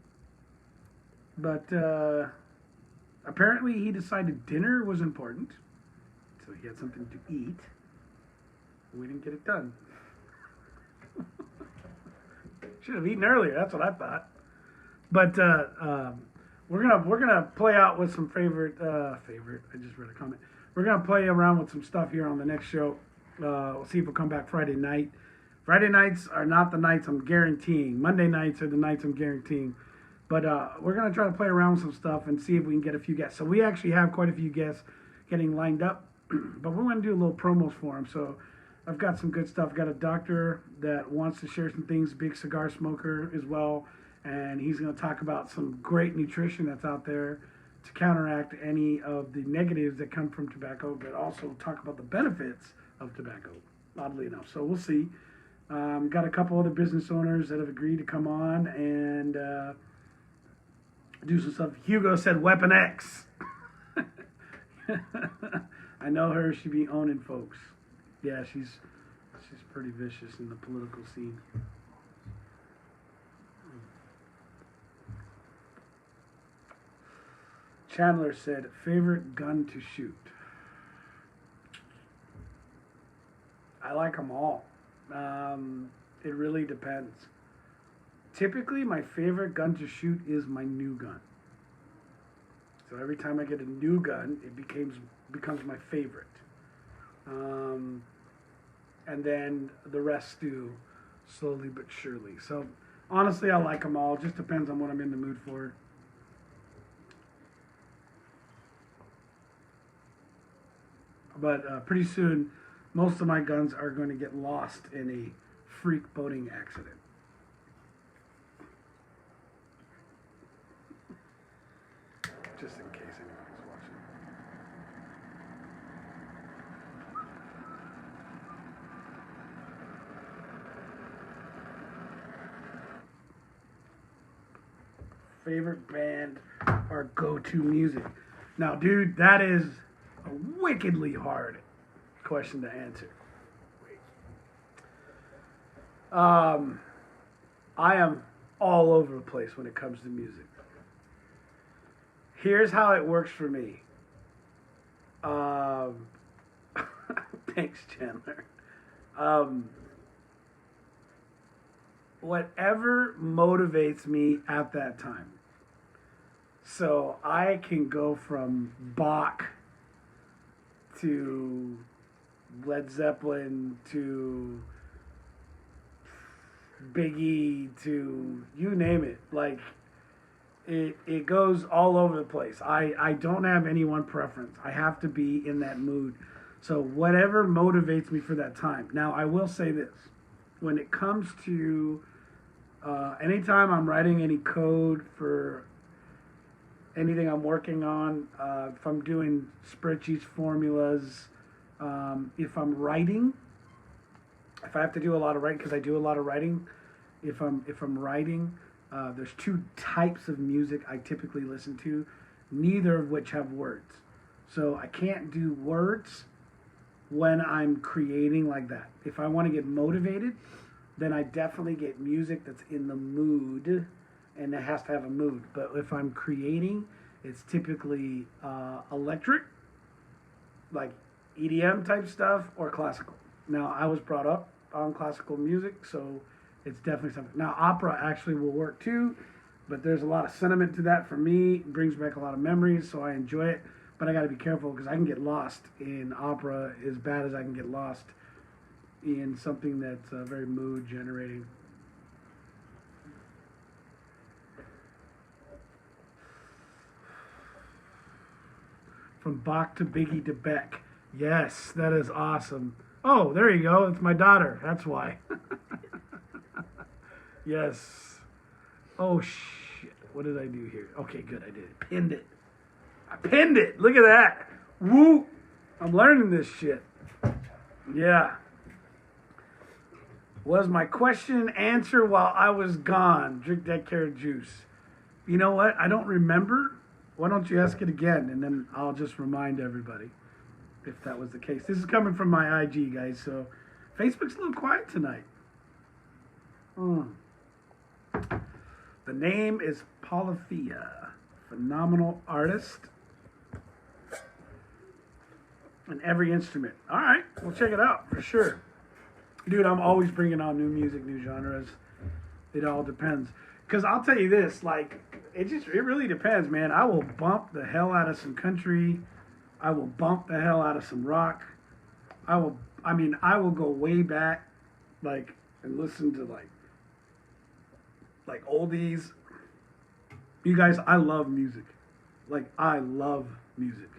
But apparently he decided dinner was important. So he had something to eat. We didn't get it done. Should have eaten earlier. That's what I thought. But we're gonna play out with some favorite. I just read a comment. We're gonna play around with some stuff here on the next show. We'll see if we'll come back Friday night. Friday nights are not the nights I'm guaranteeing. Monday nights are the nights I'm guaranteeing. But we're gonna try to play around with some stuff and see if we can get a few guests. So we actually have quite a few guests getting lined up. But we're going to do a little promos for them. So I've got some good stuff. I've got a doctor that wants to share some things, big cigar smoker as well. And he's going to talk about some great nutrition that's out there to counteract any of the negatives that come from tobacco, but also talk about the benefits of tobacco, oddly enough. So we'll see. Got a couple other business owners that have agreed to come on and do some stuff. Hugo said Weapon X. I know her. She be owning folks. Yeah, she's pretty vicious in the political scene. Chandler said, favorite gun to shoot. I like them all. It really depends. Typically, my favorite gun to shoot is my new gun. So every time I get a new gun, it becomes my favorite. and then the rest stew slowly but surely. So honestly, I like them all. Just depends on what I'm in the mood for. But pretty soon, most of my guns are going to get lost in a freak boating accident. Just in case anybody's watching. Favorite band or go-to music? Now, dude, that is a wickedly hard question to answer. I am all over the place when it comes to music. Here's how it works for me. Thanks, Chandler. Whatever motivates me at that time. So I can go from Bach to Led Zeppelin to Biggie to you name it. Like it goes all over the place. I don't have any one preference. I have to be in that mood. So whatever motivates me for that time. Now I will say this. When it comes to anytime I'm writing any code for anything I'm working on, if I'm doing spreadsheets, formulas, if I'm writing, if I have to do a lot of writing, because I do a lot of writing, if I'm writing, there's two types of music I typically listen to, neither of which have words. So I can't do words when I'm creating like that. If I want to get motivated, then I definitely get music that's in the mood, and it has to have a mood. But if I'm creating, it's typically electric, like EDM type stuff, or classical. Now, I was brought up on classical music, so it's definitely something. Now, opera actually will work too, but there's a lot of sentiment to that for me. It brings back a lot of memories, so I enjoy it. But I got to be careful because I can get lost in opera as bad as I can get lost in something that's very mood generating. From Bach to Biggie to Beck. Yes, that is awesome. Oh, there you go. It's my daughter. That's why. Yes. Oh, shit. What did I do here? Okay, good. I did it. Pinned it. I pinned it. Look at that. Woo. I'm learning this shit. Yeah. Was my question answer while I was gone? Drink that carrot juice. You know what? I don't remember. Why don't you ask it again, and then I'll just remind everybody if that was the case. This is coming from my IG, guys, so Facebook's a little quiet tonight. The name is Polyphia. Phenomenal artist. And every instrument. All right, we'll check it out for sure. Dude, I'm always bringing on new music, new genres. It all depends. Because I'll tell you this, like, it really depends, man. I will bump the hell out of some country. I will bump the hell out of some rock. I will go way back, like, and listen to, like oldies. You guys, I love music. Like, I love music.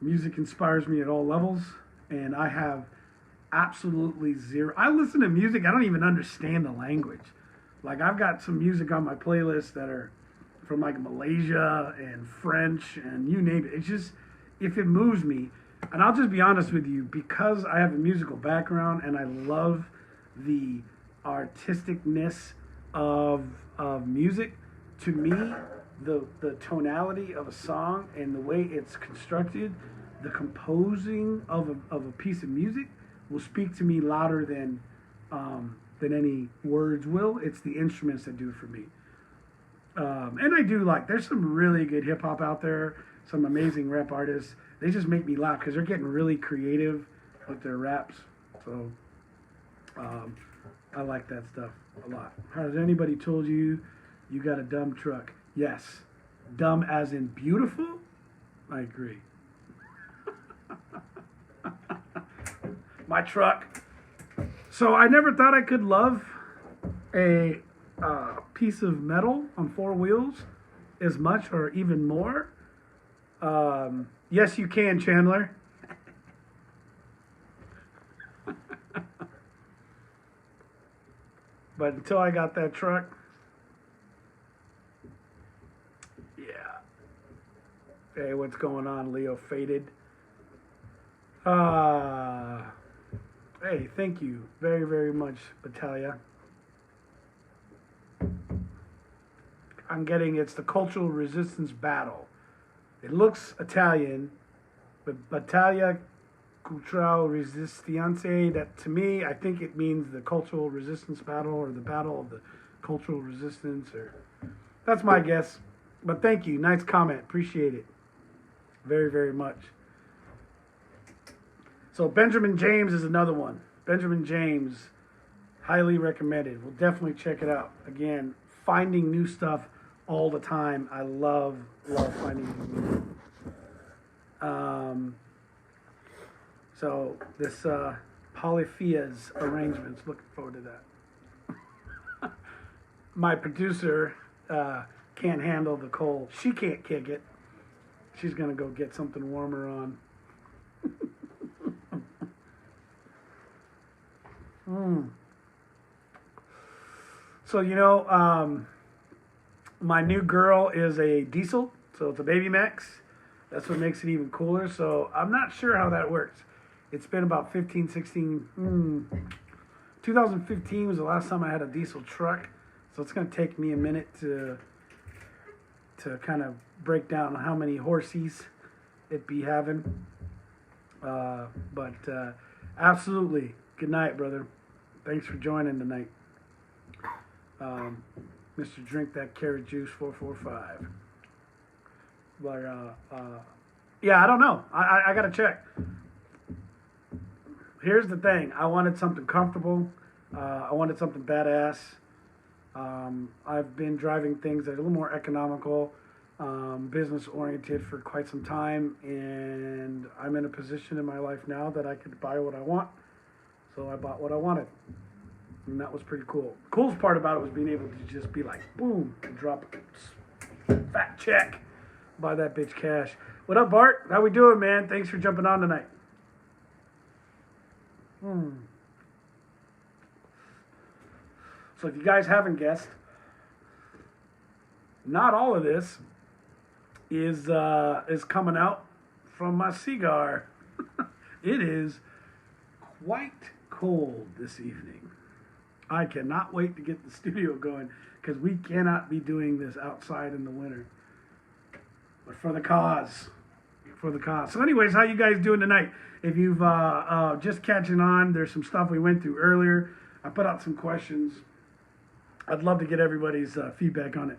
Music inspires me at all levels, and I have absolutely zero. I listen to music, I don't even understand the language. Like, I've got some music on my playlist that are from, like, Malaysia and French and you name it. It's just, if it moves me, and I'll just be honest with you, because I have a musical background and I love the artisticness of music, to me, the tonality of a song and the way it's constructed, the composing of a piece of music will speak to me louder than any words will. It's the instruments that do it for me. And I do like, there's some really good hip hop out there, some amazing rap artists. They just make me laugh because they're getting really creative with their raps. So I like that stuff a lot. Has anybody told you you got a dumb truck? Yes. Dumb as in beautiful? I agree. My truck So I never thought I could love a piece of metal on four wheels as much or even more. Yes, you can, Chandler. But until I got that truck, yeah. Hey, what's going on, Leo Faded? Hey, thank you very, very much, Battaglia. I'm getting it's the Cultural Resistance Battle. It looks Italian, but Battaglia Cultural Resistenza, that to me, I think it means the Cultural Resistance Battle or the Battle of the Cultural Resistance, or that's my guess. But thank you, nice comment, appreciate it very, very much. So Benjamin James is another one. Benjamin James, highly recommended. We'll definitely check it out. Again, finding new stuff all the time. I love finding new. So this Polyphia's arrangements, looking forward to that. My producer can't handle the cold. She can't kick it. She's gonna go get something warmer on. So my new girl is a diesel, so it's a Baby Max. That's what makes it even cooler. So I'm not sure how that works. It's been about 2015 was the last time I had a diesel truck. So it's going to take me a minute to kind of break down how many horses it be having. But absolutely, good night, brother. Thanks for joining tonight. Mr. Drink That Carrot Juice 445. But yeah, I don't know. I gotta check. Here's the thing. I wanted something comfortable. I wanted something badass. I've been driving things that are a little more economical, business oriented for quite some time, and I'm in a position in my life now that I could buy what I want. So I bought what I wanted. And that was pretty cool. The coolest part about it was being able to just be like, boom, and drop a fat check. Buy that bitch cash. What up, Bart? How we doing, man? Thanks for jumping on tonight. So if you guys haven't guessed, not all of this is coming out from my cigar. It is quite cold this evening. I cannot wait to get the studio going because we cannot be doing this outside in the winter. But for the cause. So anyways, how you guys doing tonight? If you've just catching on, there's some stuff we went through earlier. I put out some questions. I'd love to get everybody's feedback on it.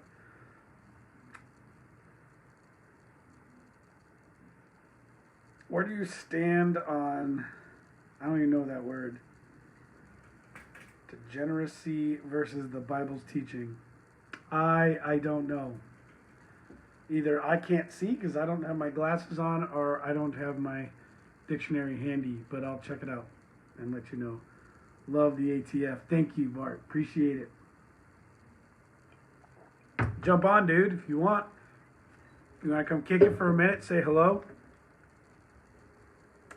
Where do you stand on, I don't even know that word, degeneracy versus the Bible's teaching? I don't know. Either I can't see because I don't have my glasses on, or I don't have my dictionary handy, but I'll check it out and let you know. Love the ATF. Thank you, Bart. Appreciate it. Jump on, dude, if you want. You want to come kick it for a minute, say hello?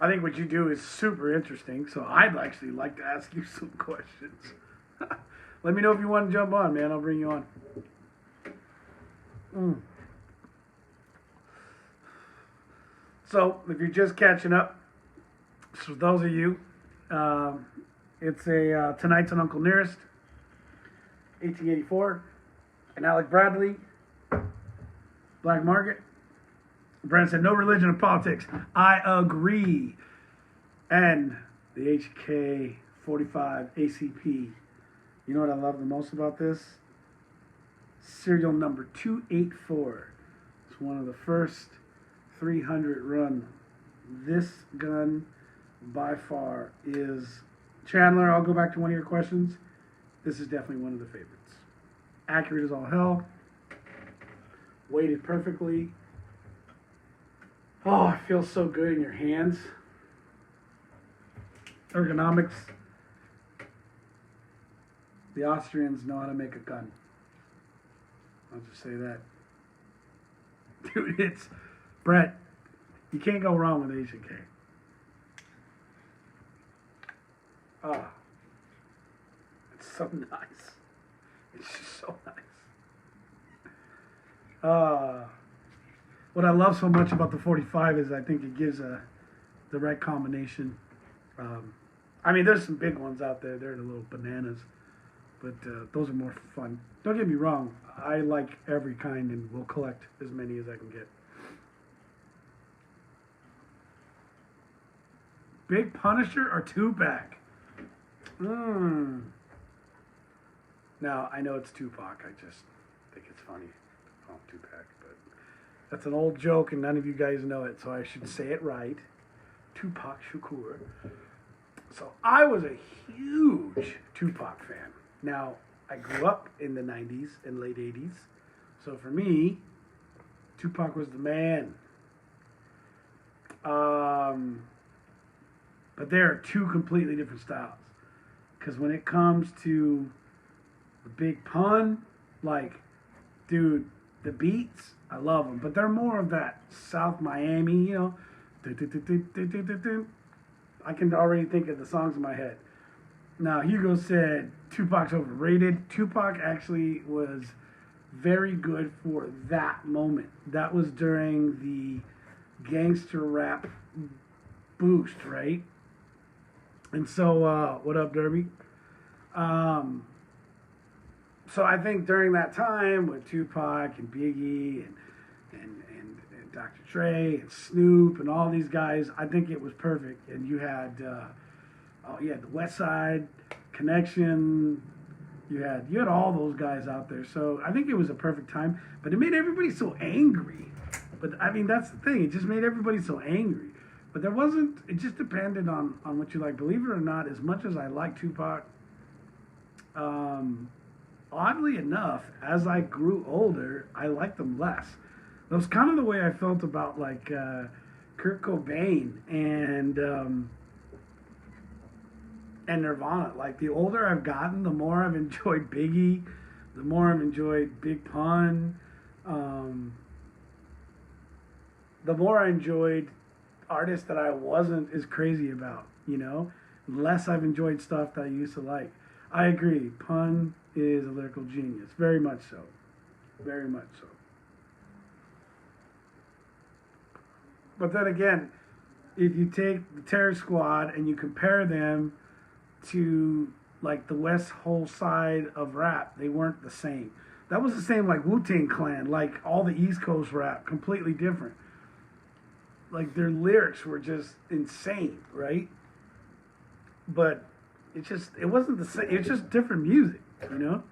I think what you do is super interesting, so I'd actually like to ask you some questions. Let me know if you want to jump on, man. I'll bring you on. So, if you're just catching up, for those of you, it's Tonight's on Uncle Nearest, 1884, and Alec Bradley, Black Market. Brandon said, no religion or politics. I agree. And the HK 45 ACP. You know what I love the most about this? Serial number 284. It's one of the first 300 run. This gun by far is, Chandler, I'll go back to one of your questions. This is definitely one of the favorites. Accurate as all hell. Weighted perfectly. Oh, it feels so good in your hands. Ergonomics The Austrians know how to make a gun. I'll just say that. Dude, it's... Brett, you can't go wrong with H&K. Ah. It's so nice. It's just so nice. What I love so much about the 45 is I think it gives the right combination. I mean, there's some big ones out there. They're the little bananas. But those are more fun. Don't get me wrong. I like every kind and will collect as many as I can get. Big Punisher or Tupac? Now, I know it's Tupac. I just think it's funny to call him Tupac. But that's an old joke and none of you guys know it, so I should say it right. Tupac Shakur. So I was a huge Tupac fan. Now, I grew up in the 90s and late 80s. So for me, Tupac was the man. But there are two completely different styles. Because when it comes to the big pun, like, dude, the beats, I love them. But they're more of that South Miami, you know. I can already think of the songs in my head. Now, Hugo said Tupac's overrated. Tupac actually was very good for that moment. That was during the gangster rap boost, right? And so, what up, Derby? So I think during that time with Tupac and Biggie and Dr. Dre and Snoop and all these guys, I think it was perfect. And you had, the West Side Connection. You had all those guys out there. So I think it was a perfect time. But it made everybody so angry. But I mean, that's the thing. It just made everybody so angry. But there wasn't, it just depended on what you like. Believe it or not, as much as I like Tupac, oddly enough, as I grew older, I liked them less. That was kind of the way I felt about like Kurt Cobain and Nirvana. Like the older I've gotten, the more I've enjoyed Biggie, the more I've enjoyed Big Pun, the more I enjoyed artists that I wasn't as crazy about, you know? Less I've enjoyed stuff that I used to like. I agree. Pun is a lyrical genius. Very much so. Very much so. But then again, if you take the Terror Squad and you compare them to like the West whole side of rap, they weren't the same. That was the same like Wu-Tang Clan, like all the East Coast rap, completely different. Like their lyrics were just insane, right? But it wasn't the same. It's just different music, you know?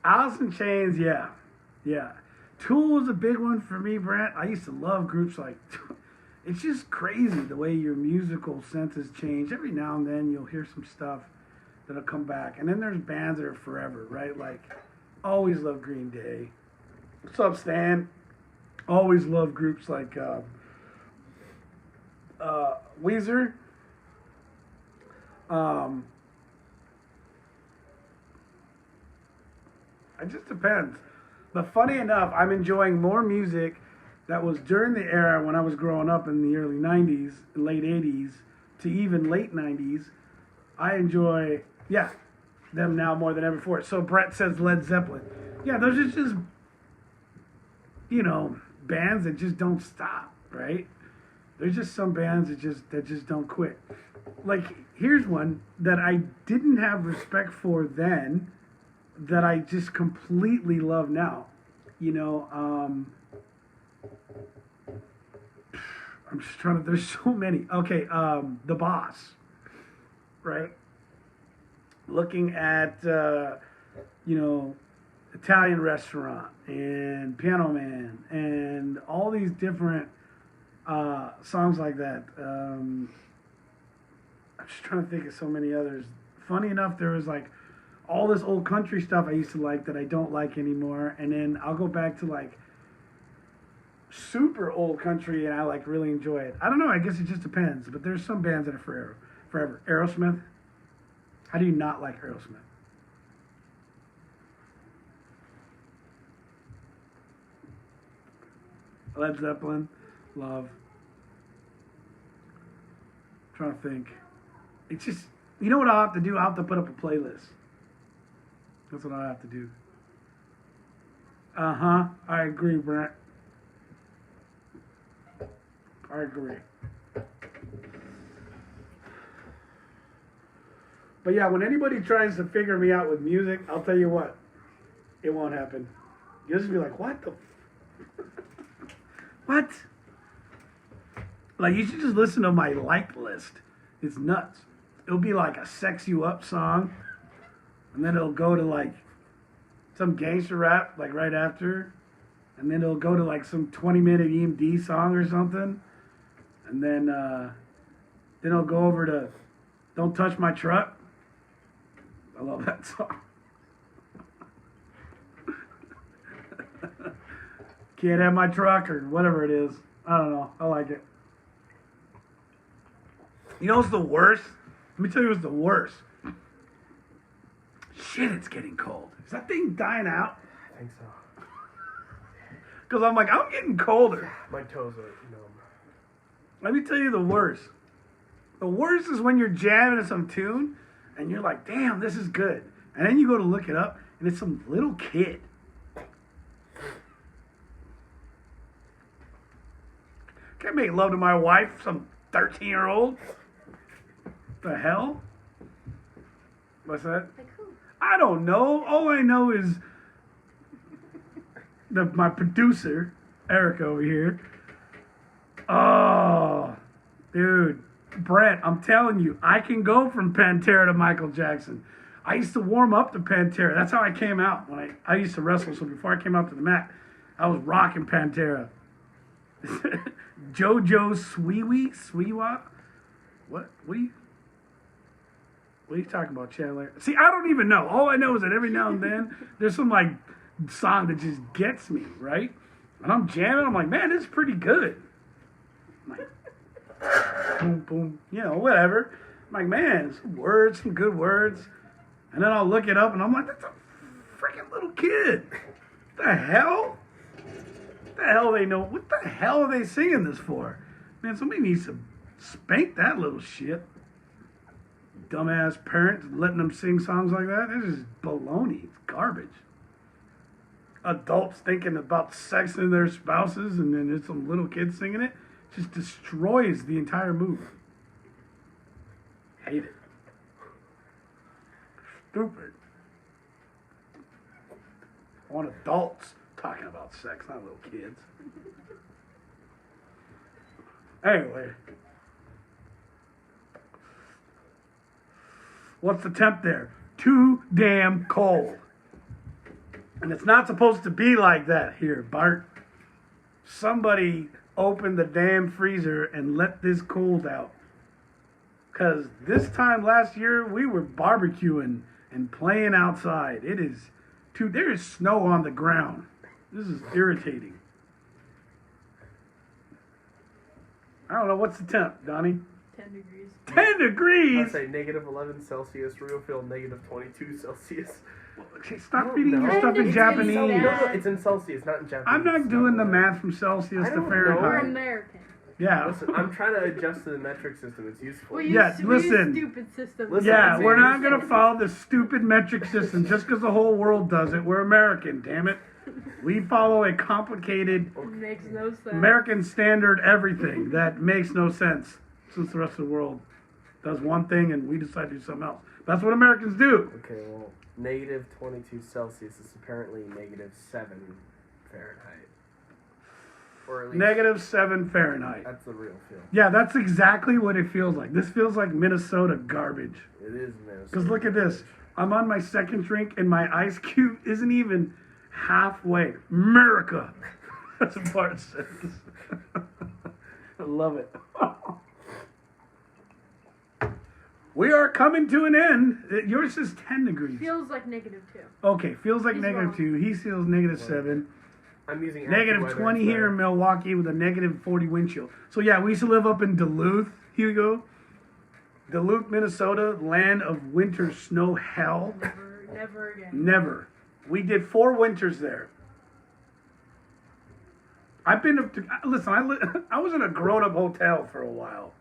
Alice in Chains, yeah. Tool was a big one for me, Brent. I used to love groups like, it's just crazy the way your musical senses change. Every now and then you'll hear some stuff that'll come back. And then there's bands that are forever, right? Like, always loved Green Day. What's up, Stan? Always loved groups like Weezer. It just depends. But funny enough, I'm enjoying more music that was during the era when I was growing up in the early 90s, late 80s, to even late 90s. I enjoy, them now more than ever before. So Brett says Led Zeppelin. Yeah, those are just, bands that just don't stop, right? There's just some bands that just don't quit. Like, here's one that I didn't have respect for then that I just completely love now. I'm just trying to, there's so many. Okay, The Boss, right? Looking at, Italian Restaurant and Piano Man and all these different songs like that. I'm just trying to think of so many others. Funny enough, there was like all this old country stuff I used to like that I don't like anymore. And then I'll go back to like super old country and I like really enjoy it. I don't know. I guess it just depends. But there's some bands that are forever. Aerosmith. How do you not like Aerosmith? Led Zeppelin, love. Trying to think. It's just, you know what I'll have to do? I'll have to put up a playlist. That's what I have to do. I agree, Brent. I agree. But yeah, when anybody tries to figure me out with music, I'll tell you what, it won't happen. You'll just be like, what the what? Like, you should just listen to my like list. It's nuts. It'll be like a sex you up song, and then it'll go to like some gangster rap, like right after, and then it'll go to like some 20-minute EMD song or something, and then it'll go over to Don't Touch My Truck. I love that song. Can't have my truck or whatever it is. I don't know. I like it. You know what's the worst? Let me tell you what's the worst. Shit, it's getting cold. Is that thing dying out? I think so. Because I'm like, I'm getting colder. My toes are numb. Let me tell you the worst. The worst is when you're jamming to some tune and you're like, damn, this is good. And then you go to look it up and it's some little kid. Can't make love to my wife, some 13-year-old. The hell? What's that? Like who? I don't know. All I know is my producer, Eric over here. Oh, dude. Brent, I'm telling you, I can go from Pantera to Michael Jackson. I used to warm up to Pantera. That's how I came out. When I used to wrestle, so before I came out to the mat, I was rocking Pantera. JoJo Sweewa? What are you talking about, Chandler? See, I don't even know. All I know is that every now and then there's some like song that just gets me, right? And I'm jamming. I'm like, man, this is pretty good. I'm like, boom, boom, whatever. I'm like, man, some words, some good words. And then I'll look it up and I'm like, that's a freaking little kid. What the hell? What the hell they know? What the hell are they singing this for? Man, somebody needs to spank that little shit. Dumbass parents letting them sing songs like that. This is baloney. It's garbage. Adults thinking about sexing their spouses and then there's some little kids singing it. Just destroys the entire movie. Hate it. Stupid. I want adults talking about sex, not little kids. Anyway. What's the temp there? Too damn cold. And it's not supposed to be like that here, Bart. Somebody open the damn freezer and let this cold out. Because this time last year, we were barbecuing and playing outside. There is snow on the ground. This is irritating. I don't know, what's the temp, Donnie? 10 degrees. 10 degrees? I'd say negative 11 Celsius, real feel negative 22 Celsius. Stop reading your know. stuff in It's Japanese. in No, it's in Celsius, not in Japanese. I'm not doing the math from Celsius I to don't know. We're Fahrenheit. American. Yeah. Listen, I'm trying to adjust to the metric system. It's useful. We use, Yeah, we use listen. stupid systems. Listen, Yeah, it's we're a- not going to follow the stupid metric system just because the whole world does it. We're American, damn it. We follow a complicated It makes no sense. American standard everything that makes no sense since the rest of the world does one thing and we decide to do something else. That's what Americans do. Okay, well, negative 22 Celsius is apparently negative 7 Fahrenheit. Or at least Negative 7 Fahrenheit. that's the real feel. Yeah, that's exactly what it feels like. This feels like Minnesota garbage. It is Minnesota. Because look at this. I'm on my second drink and my ice cube isn't even halfway. America. That's what Bart says. I love it. We are coming to an end. Yours is 10 degrees. Feels like -2. Okay, feels like He's negative wrong. 2. He feels negative 7. I'm using Negative AccuWeather 20 here in instead. Milwaukee with a negative 40 wind chill. So yeah, we used to live up in Duluth, Hugo. Duluth, Minnesota, land of winter snow hell. Never again. Never. We did 4 winters there. I've been to, listen, I was in a grown-up hotel for a while.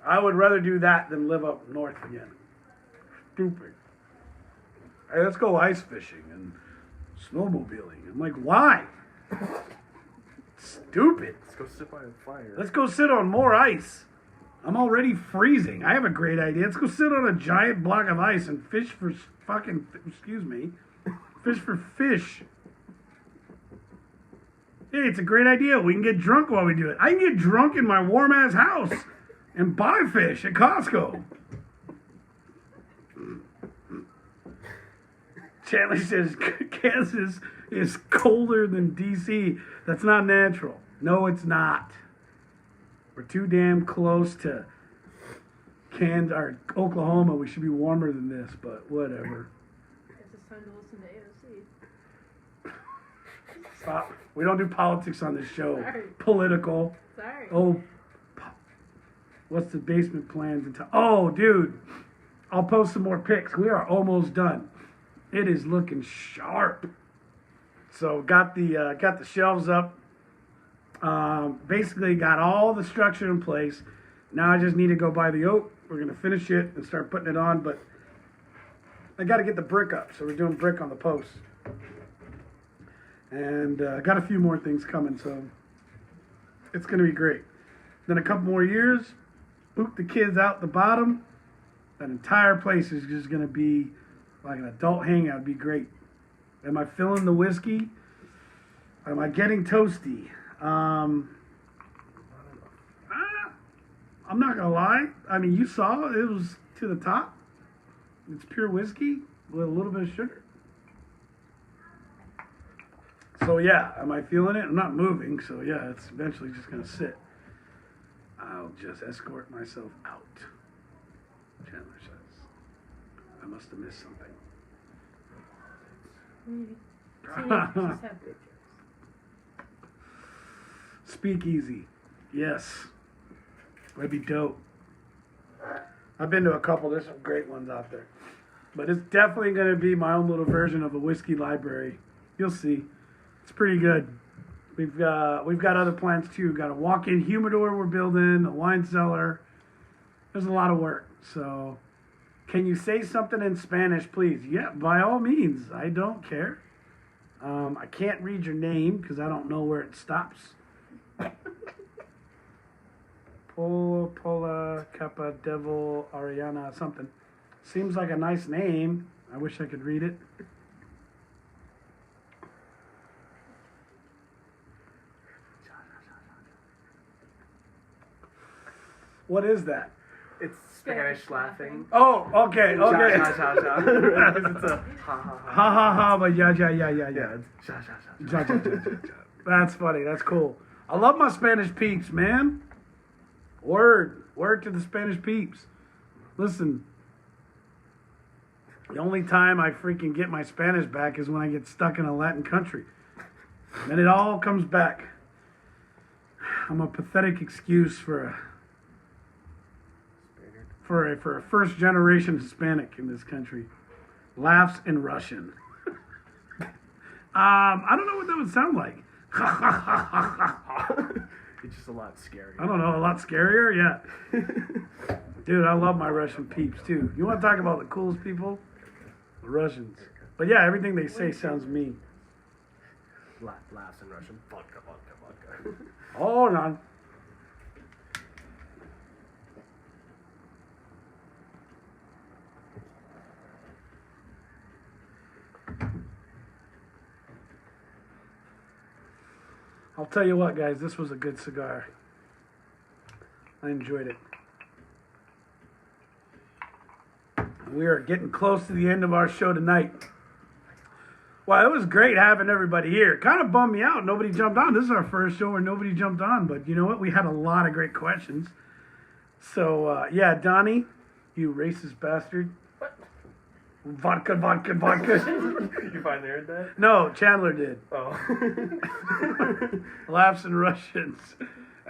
I would rather do that than live up north again. Stupid. Hey, let's go ice fishing and snowmobiling. I'm like, why? Stupid. Let's go sit by a fire. Let's go sit on more ice. I'm already freezing. I have a great idea. Let's go sit on a giant block of ice and fish for fucking, excuse me, fish for fish. Hey, it's a great idea. We can get drunk while we do it. I can get drunk in my warm ass house and buy fish at Costco. Chandler says Kansas is colder than DC. That's not natural. No, it's not. We're too damn close to Oklahoma. We should be warmer than this, but whatever. Guess it's time to listen to AOC. Stop. We don't do politics on this show. Sorry. Political. Sorry. Oh, what's the basement plans? Oh, dude. I'll post some more pics. We are almost done. It is looking sharp. So got the shelves up. Basically got all the structure in place. Now I just need to go buy the oak. We're gonna finish it and start putting it on, but I got to get the brick up. So we're doing brick on the post. And got a few more things coming, so it's gonna be great. Then a couple more years, boot the kids out the bottom. That entire place is just gonna be like an adult hangout. It'd be great. Am I filling the whiskey? Am I getting toasty? I'm not gonna lie. I mean, you saw it was to the top. It's pure whiskey with a little bit of sugar. So yeah, am I feeling it? I'm not moving, so yeah, it's eventually just gonna sit. I'll just escort myself out. Chandler says, I must have missed something. Teenagers have big jokes. Speakeasy. Yes. That'd be dope. I've been to a couple. There's some great ones out there. But it's definitely going to be my own little version of a whiskey library. You'll see. It's pretty good. We've got other plans too. We've got a walk-in humidor we're building, a wine cellar. There's a lot of work. So can you say something in Spanish, please? Yeah, by all means. I don't care. I can't read your name because I don't know where it stops. Pola, Kappa, Devil, Ariana, something. Seems like a nice name. I wish I could read it. What is that? It's Spanish laughing. Oh, okay, okay. Sha, sha, sha, sha. Because it's a ha ha ha. Ha ha ha, but yeah. Yeah, it's sha sha sha. Ja. That's funny. That's cool. I love my Spanish peeps, man. Word to the Spanish peeps. Listen, the only time I freaking get my Spanish back is when I get stuck in a Latin country. Then it all comes back. I'm a pathetic excuse for a first generation Hispanic in this country. Laughs in Russian. I don't know what that would sound like. It's just a lot scarier. I don't know, a lot scarier? Yeah. Dude, I love my Russian peeps too. You want to talk about the coolest people? The Russians. But yeah, everything they say sounds mean. Laughs in Russian. Vodka, vodka, vodka. Hold on. I'll tell you what, guys, this was a good cigar. I enjoyed it. We are getting close to the end of our show tonight. Well, it was great having everybody here. It kind of bummed me out. Nobody jumped on. This is our first show where nobody jumped on. But you know what? We had a lot of great questions. So, yeah, Donnie, you racist bastard. What? Vodka. You finally heard that? No, Chandler did. Oh. Laughs in Russians.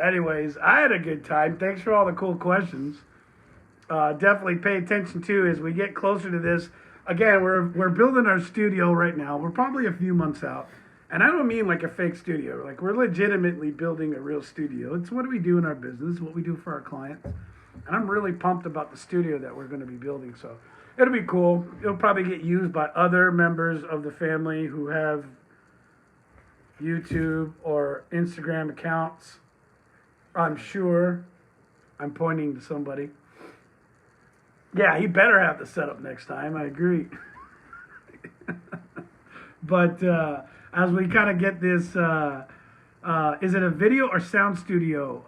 Anyways, I had a good time. Thanks for all the cool questions. Definitely pay attention too as we get closer to this. Again, we're building our studio right now. We're probably a few months out. And I don't mean like a fake studio. Like, we're legitimately building a real studio. It's what we do in our business, what we do for our clients. And I'm really pumped about the studio that we're going to be building. So it'll be cool. It'll probably get used by other members of the family who have YouTube or Instagram accounts. I'm sure. I'm pointing to somebody. Yeah, he better have the setup next time. I agree. But as we kind of get this, is it a video or sound studio?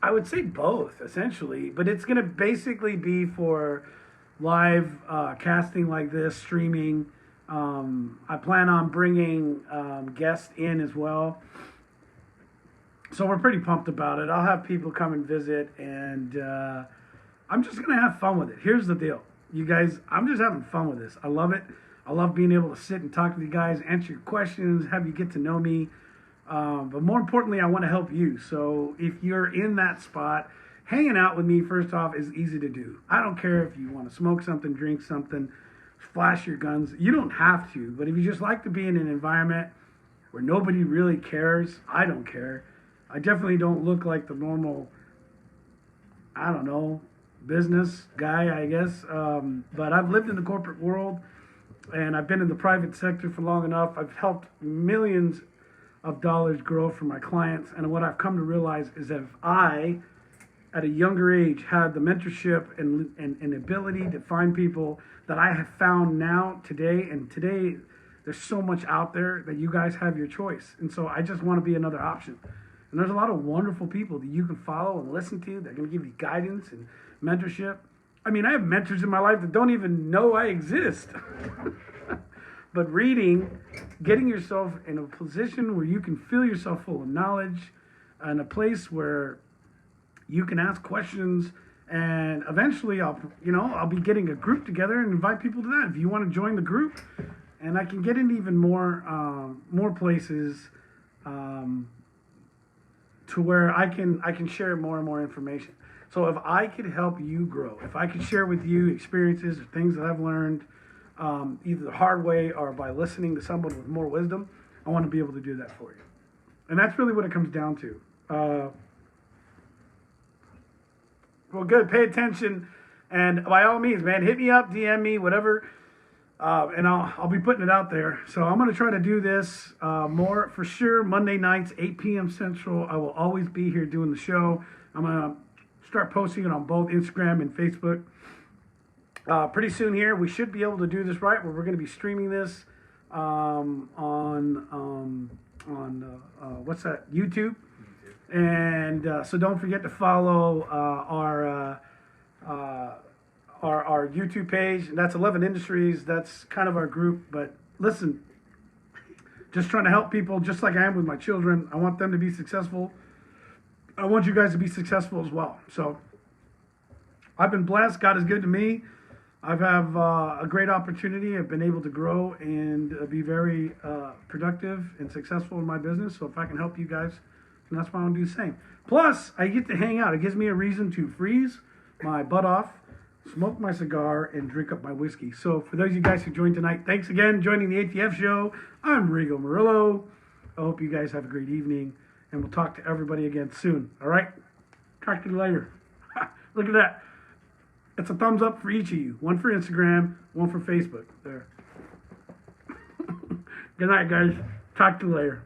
I would say both, essentially. But it's going to basically be for live casting like this, streaming. I plan on bringing guests in as well. So we're pretty pumped about it. I'll have people come and visit, and I'm just going to have fun with it. Here's the deal. You guys, I'm just having fun with this. I love it. I love being able to sit and talk to you guys, answer your questions, have you get to know me. But more importantly, I want to help you. So if you're in that spot, hanging out with me, first off, is easy to do. I don't care if you want to smoke something, drink something, flash your guns. You don't have to. But if you just like to be in an environment where nobody really cares, I don't care. I definitely don't look like the normal, I don't know, business guy, I guess. But I've lived in the corporate world, and I've been in the private sector for long enough. I've helped millions of dollars grow for my clients. And what I've come to realize is that if I, at a younger age, had the mentorship and ability to find people that I have found now, today, and today there's so much out there that you guys have your choice. And so I just want to be another option. And there's a lot of wonderful people that you can follow and listen to. They're going to give you guidance and mentorship. I mean, I have mentors in my life that don't even know I exist. But reading, getting yourself in a position where you can feel yourself full of knowledge, and a place where you can ask questions, and eventually I'll be getting a group together and invite people to that. If you want to join the group, and I can get in even more places to where I can share more and more information. So if I could help you grow, if I could share with you experiences or things that I've learned, either the hard way or by listening to someone with more wisdom, I want to be able to do that for you. And that's really what it comes down to. Well, good. Pay attention. And by all means, man, hit me up, DM me, whatever. And I'll be putting it out there. So I'm going to try to do this more for sure. Monday nights, 8 p.m. Central. I will always be here doing the show. I'm going to start posting it on both Instagram and Facebook. Pretty soon here, we should be able to do this right, where we're going to be streaming this on what's that? YouTube. And so don't forget to follow our YouTube page. And that's 11 Industries. That's kind of our group. But listen, just trying to help people, just like I am with my children. I want them to be successful. I want you guys to be successful as well. So I've been blessed. God is good to me. I've had a great opportunity. I've been able to grow and be very productive and successful in my business. So if I can help you guys, then that's why I'm going to do the same. Plus, I get to hang out. It gives me a reason to freeze my butt off, smoke my cigar, and drink up my whiskey. So for those of you guys who joined tonight, thanks again joining the ATF show. I'm Rigo Murillo. I hope you guys have a great evening, and we'll talk to everybody again soon. All right? Talk to you later. Look at that. It's a thumbs up for each of you. One for Instagram, one for Facebook. There. Good night, guys. Talk to you later.